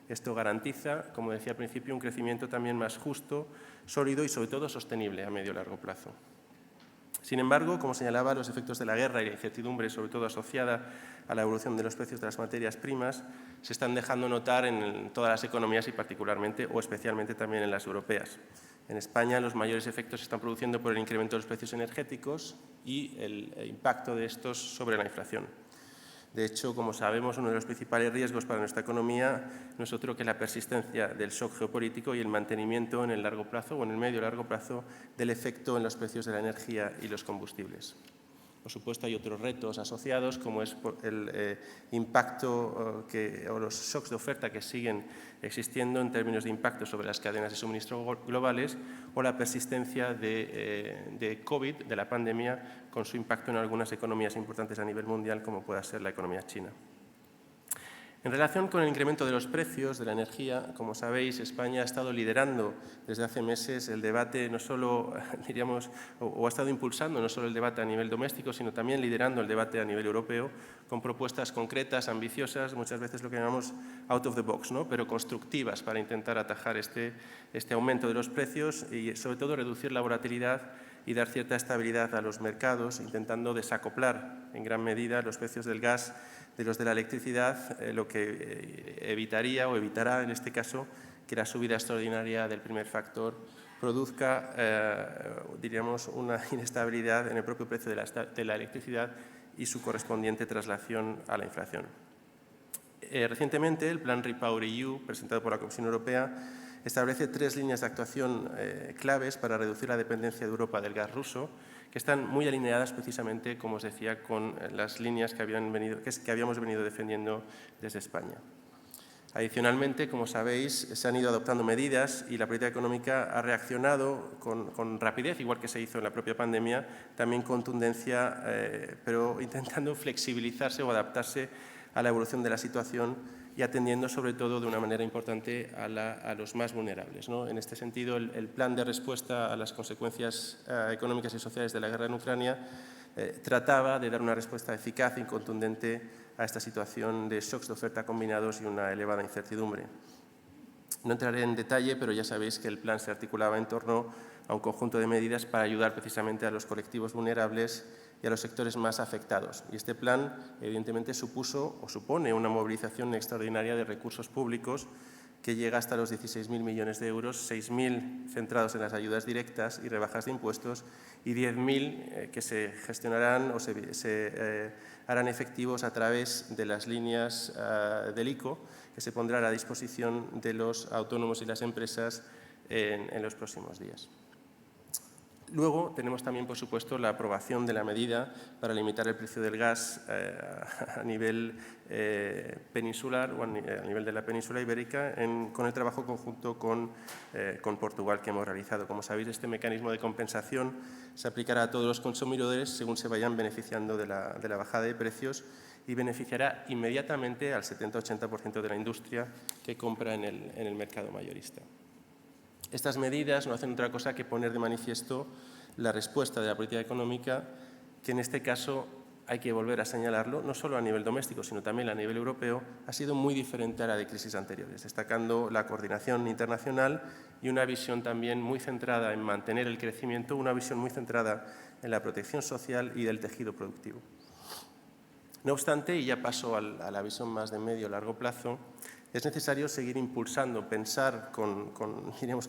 Speaker 4: Esto garantiza, como decía al principio, un crecimiento también más justo, sólido y, sobre todo, sostenible a medio y largo plazo. Sin embargo, como señalaba, los efectos de la guerra y la incertidumbre, sobre todo asociada a la evolución de los precios de las materias primas, se están dejando notar en todas las economías y particularmente o especialmente también en las europeas. En España los mayores efectos se están produciendo por el incremento de los precios energéticos y el impacto de estos sobre la inflación. De hecho, como sabemos, uno de los principales riesgos para nuestra economía no es otro que la persistencia del shock geopolítico y el mantenimiento en el largo plazo o en el medio y largo plazo del efecto en los precios de la energía y los combustibles. Por supuesto, hay otros retos asociados, como es el impacto o los shocks de oferta que siguen existiendo en términos de impacto sobre las cadenas de suministro globales o la persistencia de COVID, de la pandemia, con su impacto en algunas economías importantes a nivel mundial, como pueda ser la economía china. En relación con el incremento de los precios de la energía, como sabéis, España ha estado liderando desde hace meses el debate, no solo, diríamos, o ha estado impulsando no solo el debate a nivel doméstico, sino también liderando el debate a nivel europeo, con propuestas concretas, ambiciosas, muchas veces lo que llamamos out of the box, ¿no? Pero constructivas para intentar atajar este aumento de los precios y, sobre todo, reducir la volatilidad y dar cierta estabilidad a los mercados, intentando desacoplar en gran medida los precios del gas de los de la electricidad, lo que evitaría o evitará en este caso que la subida extraordinaria del primer factor produzca, diríamos, una inestabilidad en el propio precio de la electricidad y su correspondiente traslación a la inflación. Recientemente, el Plan REPowerEU, presentado por la Comisión Europea, establece 3 líneas de actuación claves para reducir la dependencia de Europa del gas ruso, que están muy alineadas precisamente, como os decía, con las líneas que habíamos venido defendiendo desde España. Adicionalmente, como sabéis, se han ido adoptando medidas y la política económica ha reaccionado con rapidez, igual que se hizo en la propia pandemia, también contundencia, pero intentando flexibilizarse o adaptarse a la evolución de la situación y atendiendo sobre todo de una manera importante a los más vulnerables, ¿no? En este sentido, el plan de respuesta a las consecuencias económicas y sociales de la guerra en Ucrania trataba de dar una respuesta eficaz y contundente a esta situación de shocks de oferta combinados y una elevada incertidumbre. No entraré en detalle, pero ya sabéis que el plan se articulaba en torno a un conjunto de medidas para ayudar precisamente a los colectivos vulnerables y a los sectores más afectados. Y este plan, evidentemente, supuso o supone una movilización extraordinaria de recursos públicos que llega hasta los 16.000 millones de euros, 6.000 centrados en las ayudas directas y rebajas de impuestos y 10.000 que se gestionarán o se harán efectivos a través de las líneas del ICO que se pondrán a la disposición de los autónomos y las empresas en los próximos días. Luego tenemos también, por supuesto, la aprobación de la medida para limitar el precio del gas a nivel peninsular o a nivel de la península ibérica con el trabajo conjunto con Portugal que hemos realizado. Como sabéis, este mecanismo de compensación se aplicará a todos los consumidores según se vayan beneficiando de la bajada de precios y beneficiará inmediatamente al 70-80% de la industria que compra en el mercado mayorista. Estas medidas no hacen otra cosa que poner de manifiesto la respuesta de la política económica, que en este caso hay que volver a señalarlo, no solo a nivel doméstico, sino también a nivel europeo, ha sido muy diferente a la de crisis anteriores, destacando la coordinación internacional y una visión también muy centrada en mantener el crecimiento, una visión muy centrada en la protección social y del tejido productivo. No obstante, y ya paso a la visión más de medio o largo plazo, es necesario seguir impulsando, pensar con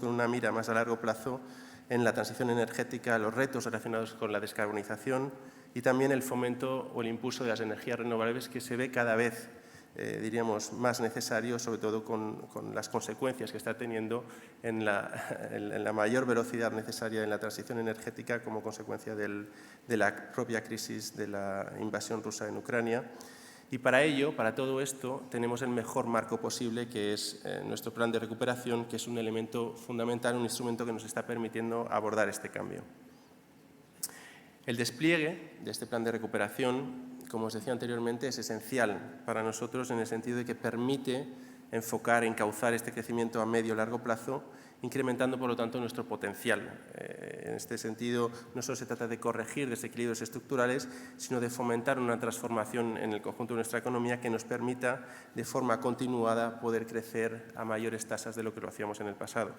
Speaker 4: una mira más a largo plazo en la transición energética, los retos relacionados con la descarbonización y también el fomento o el impulso de las energías renovables que se ve cada vez, más necesario, sobre todo con las consecuencias que está teniendo en la mayor velocidad necesaria en la transición energética como consecuencia de la propia crisis de la invasión rusa en Ucrania. Y para ello, para todo esto, tenemos el mejor marco posible, que es nuestro plan de recuperación, que es un elemento fundamental, un instrumento que nos está permitiendo abordar este cambio. El despliegue de este plan de recuperación, como os decía anteriormente, es esencial para nosotros en el sentido de que permite enfocar, encauzar este crecimiento a medio y largo plazo, incrementando, por lo tanto, nuestro potencial. En este sentido, no solo se trata de corregir desequilibrios estructurales, sino de fomentar una transformación en el conjunto de nuestra economía que nos permita, de forma continuada, poder crecer a mayores tasas de lo que lo hacíamos en el pasado.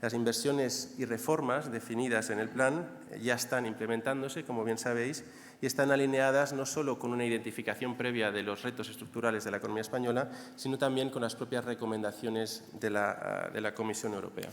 Speaker 4: Las inversiones y reformas definidas en el plan ya están implementándose, como bien sabéis, y están alineadas no solo con una identificación previa de los retos estructurales de la economía española, sino también con las propias recomendaciones de la Comisión Europea.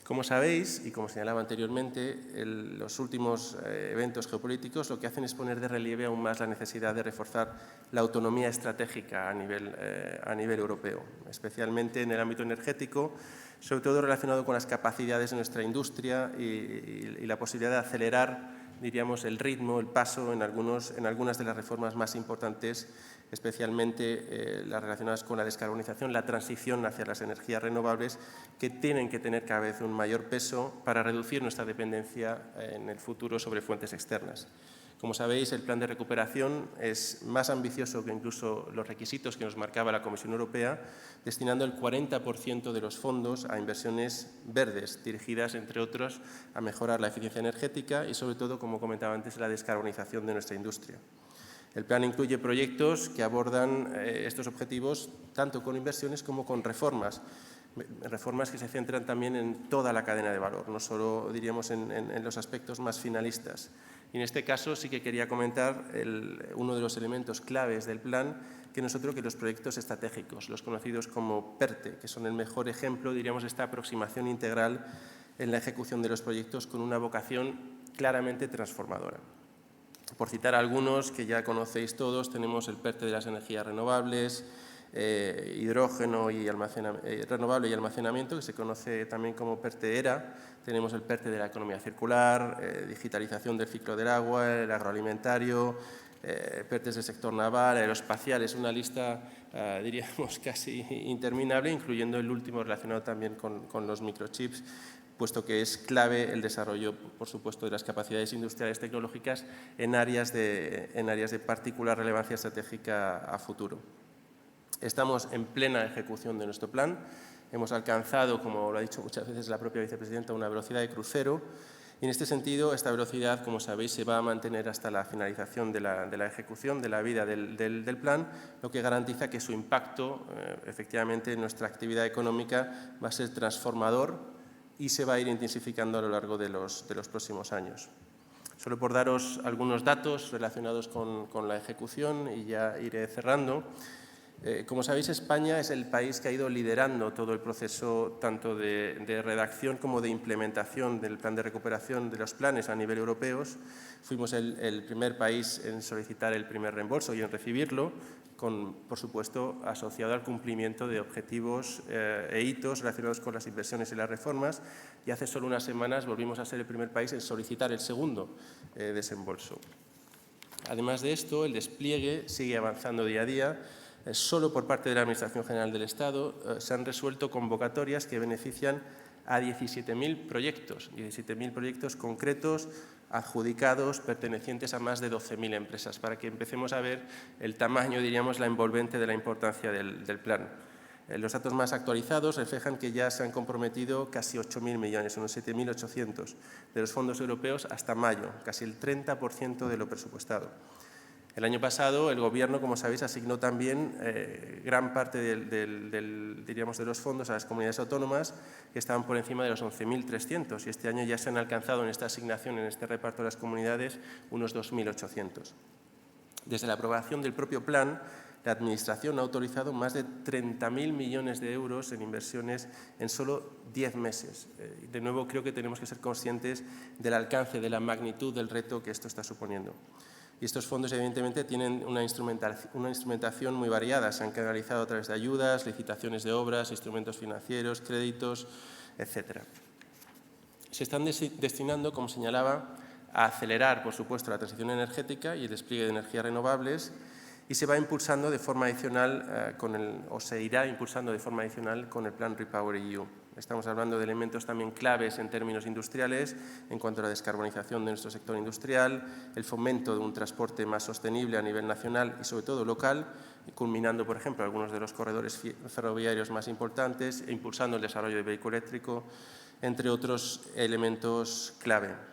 Speaker 4: Como sabéis, y como señalaba anteriormente, los últimos eventos geopolíticos lo que hacen es poner de relieve aún más la necesidad de reforzar la autonomía estratégica a nivel europeo, especialmente en el ámbito energético, sobre todo relacionado con las capacidades de nuestra industria y la posibilidad de acelerar, diríamos, el ritmo, el paso en algunas de las reformas más importantes, especialmente las relacionadas con la descarbonización, la transición hacia las energías renovables, que tienen que tener cada vez un mayor peso para reducir nuestra dependencia en el futuro sobre fuentes externas. Como sabéis, el plan de recuperación es más ambicioso que incluso los requisitos que nos marcaba la Comisión Europea, destinando el 40% de los fondos a inversiones verdes, dirigidas, entre otros, a mejorar la eficiencia energética y, sobre todo, como comentaba antes, la descarbonización de nuestra industria. El plan incluye proyectos que abordan estos objetivos tanto con inversiones como con reformas que se centran también en toda la cadena de valor, no solo, diríamos, en los aspectos más finalistas. Y en este caso sí que quería comentar uno de los elementos claves del plan, que no es otro que los proyectos estratégicos, los conocidos como PERTE, que son el mejor ejemplo, diríamos, de esta aproximación integral en la ejecución de los proyectos con una vocación claramente transformadora. Por citar algunos que ya conocéis todos, tenemos el PERTE de las energías renovables, hidrógeno renovable y almacenamiento, que se conoce también como PERTE ERA. Tenemos el PERTE de la economía circular, digitalización del ciclo del agua, el agroalimentario, PERTEs del sector naval, aeroespacial. Es una lista, diríamos, casi interminable, incluyendo el último relacionado también con los microchips, puesto que es clave el desarrollo, por supuesto, de las capacidades industriales tecnológicas en áreas de particular relevancia estratégica a futuro. Estamos en plena ejecución de nuestro plan. Hemos alcanzado, como lo ha dicho muchas veces la propia vicepresidenta, una velocidad de crucero. Y en este sentido, esta velocidad, como sabéis, se va a mantener hasta la finalización de la ejecución, de la vida del plan, lo que garantiza que su impacto, efectivamente, en nuestra actividad económica va a ser transformador y se va a ir intensificando a lo largo de los próximos años. Solo por daros algunos datos relacionados con la ejecución, y ya iré cerrando. Como sabéis, España es el país que ha ido liderando todo el proceso tanto de redacción como de implementación del plan de recuperación de los planes a nivel europeo. Fuimos el primer país en solicitar el primer reembolso y en recibirlo, por supuesto, asociado al cumplimiento de objetivos e hitos relacionados con las inversiones y las reformas. Y hace solo unas semanas volvimos a ser el primer país en solicitar el segundo desembolso. Además de esto, el despliegue sigue avanzando día a día. Solo por parte de la Administración General del Estado se han resuelto convocatorias que benefician a 17.000 proyectos concretos, adjudicados, pertenecientes a más de 12.000 empresas, para que empecemos a ver el tamaño, diríamos, la envolvente de la importancia del plan. Los datos más actualizados reflejan que ya se han comprometido casi 8.000 millones, unos 7.800 de los fondos europeos hasta mayo, casi el 30% de lo presupuestado. El año pasado el Gobierno, como sabéis, asignó también gran parte diríamos, de los fondos a las comunidades autónomas, que estaban por encima de los 11.300, y este año ya se han alcanzado en esta asignación, en este reparto de las comunidades, unos 2.800. Desde la aprobación del propio plan, la Administración ha autorizado más de 30.000 millones de euros en inversiones en solo 10 meses. De nuevo, creo que tenemos que ser conscientes del alcance, de la magnitud del reto que esto está suponiendo. Y estos fondos, evidentemente, tienen una instrumentación muy variada. Se han canalizado a través de ayudas, licitaciones de obras, instrumentos financieros, créditos, etc. Se están destinando, como señalaba, a acelerar, por supuesto, la transición energética y el despliegue de energías renovables, y se va impulsando de forma adicional se irá impulsando de forma adicional con el plan REPowerEU. Estamos hablando de elementos también claves en términos industriales, en cuanto a la descarbonización de nuestro sector industrial, el fomento de un transporte más sostenible a nivel nacional y sobre todo local, culminando, por ejemplo, algunos de los corredores ferroviarios más importantes e impulsando el desarrollo del vehículo eléctrico, entre otros elementos clave.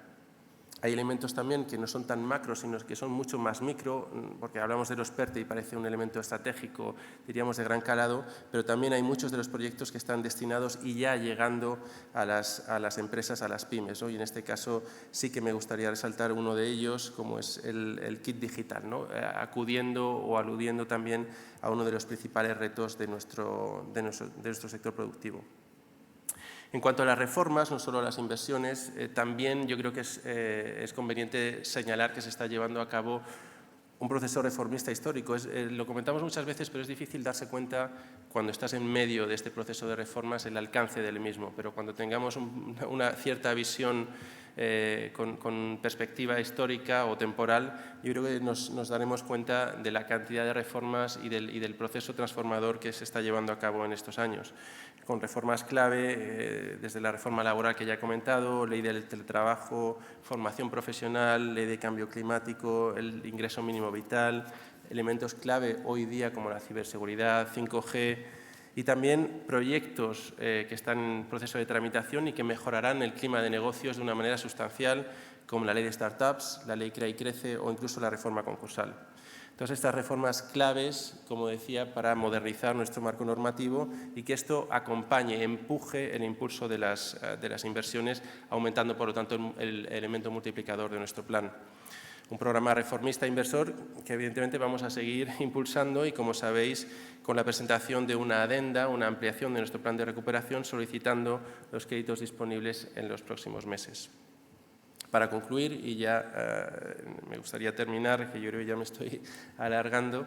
Speaker 4: Hay elementos también que no son tan macro, sino que son mucho más micro, porque hablamos de los PERTE y parece un elemento estratégico, diríamos, de gran calado, pero también hay muchos de los proyectos que están destinados y ya llegando a las empresas, a las pymes, ¿no? Y en este caso sí que me gustaría resaltar uno de ellos, como es el kit digital, ¿no? Acudiendo o aludiendo también a uno de los principales retos de nuestro sector productivo. En cuanto a las reformas, no solo a las inversiones, también yo creo que es conveniente señalar que se está llevando a cabo un proceso reformista histórico. Lo comentamos muchas veces, pero es difícil darse cuenta cuando estás en medio de este proceso de reformas el alcance del mismo. Pero cuando tengamos una cierta visión con perspectiva histórica o temporal, yo creo que nos daremos cuenta de la cantidad de reformas y del proceso transformador que se está llevando a cabo en estos años, con reformas clave, desde la reforma laboral que ya he comentado, ley del teletrabajo, formación profesional, ley de cambio climático, el ingreso mínimo vital, elementos clave hoy día como la ciberseguridad, 5G, y también proyectos que están en proceso de tramitación y que mejorarán el clima de negocios de una manera sustancial, como la ley de startups, la ley Crea y Crece o incluso la reforma concursal. Todas estas reformas claves, como decía, para modernizar nuestro marco normativo y que esto acompañe, empuje el impulso de las inversiones, aumentando, por lo tanto, el elemento multiplicador de nuestro plan. Un programa reformista inversor que, evidentemente, vamos a seguir impulsando y, como sabéis, con la presentación de una adenda, una ampliación de nuestro plan de recuperación, solicitando los créditos disponibles en los próximos meses. Para concluir, y ya me gustaría terminar, que yo creo que ya me estoy alargando,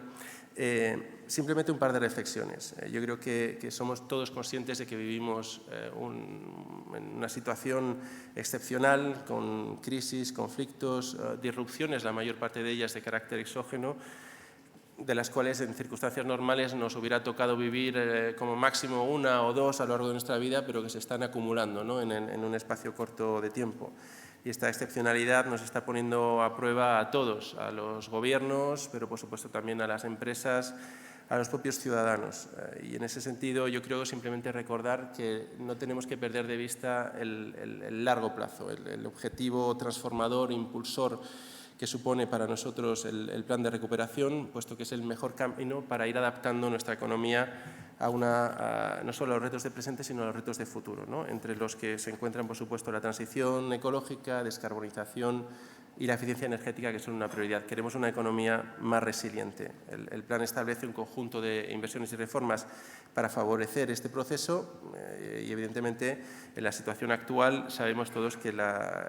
Speaker 4: simplemente un par de reflexiones. Yo creo que somos todos conscientes de que vivimos en una situación excepcional, con crisis, conflictos, disrupciones, la mayor parte de ellas de carácter exógeno, de las cuales en circunstancias normales nos hubiera tocado vivir como máximo una o dos a lo largo de nuestra vida, pero que se están acumulando, ¿no? en un espacio corto de tiempo. Y esta excepcionalidad nos está poniendo a prueba a todos, a los gobiernos, pero por supuesto también a las empresas, a los propios ciudadanos. Y en ese sentido yo creo simplemente recordar que no tenemos que perder de vista el largo plazo, el objetivo transformador, impulsor que supone para nosotros el plan de recuperación, puesto que es el mejor camino para ir adaptando nuestra economía no solo a los retos de presente, sino a los retos de futuro, ¿no? Entre los que se encuentran, por supuesto, la transición ecológica, descarbonización y la eficiencia energética, que son una prioridad. Queremos una economía más resiliente. El plan establece un conjunto de inversiones y reformas para favorecer este proceso y, evidentemente, en la situación actual sabemos todos que la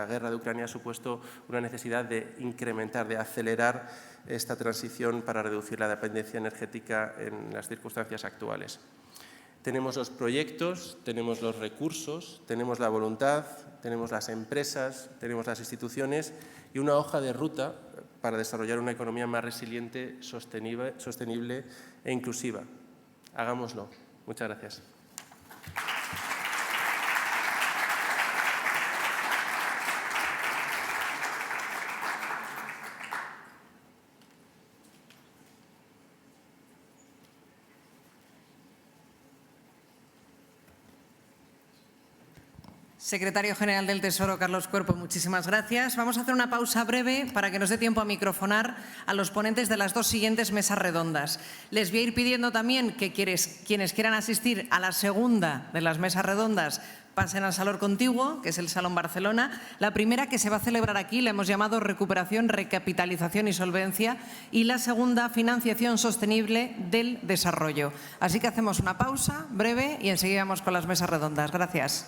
Speaker 4: guerra de Ucrania ha supuesto una necesidad de incrementar, de acelerar esta transición para reducir la dependencia energética en las circunstancias actuales. Tenemos los proyectos, tenemos los recursos, tenemos la voluntad, tenemos las empresas, tenemos las instituciones y una hoja de ruta para desarrollar una economía más resiliente, sostenible e inclusiva. Hagámoslo. Muchas gracias.
Speaker 1: Secretario General del Tesoro, Carlos Cuerpo, muchísimas gracias. Vamos a hacer una pausa breve para que nos dé tiempo a microfonar a los ponentes de las dos siguientes mesas redondas. Les voy a ir pidiendo también que quienes quieran asistir a la segunda de las mesas redondas pasen al salón contiguo, que es el Salón Barcelona. La primera, que se va a celebrar aquí, la hemos llamado Recuperación, Recapitalización y Solvencia, y la segunda, Financiación Sostenible del Desarrollo. Así que hacemos una pausa breve y enseguida vamos con las mesas redondas. Gracias.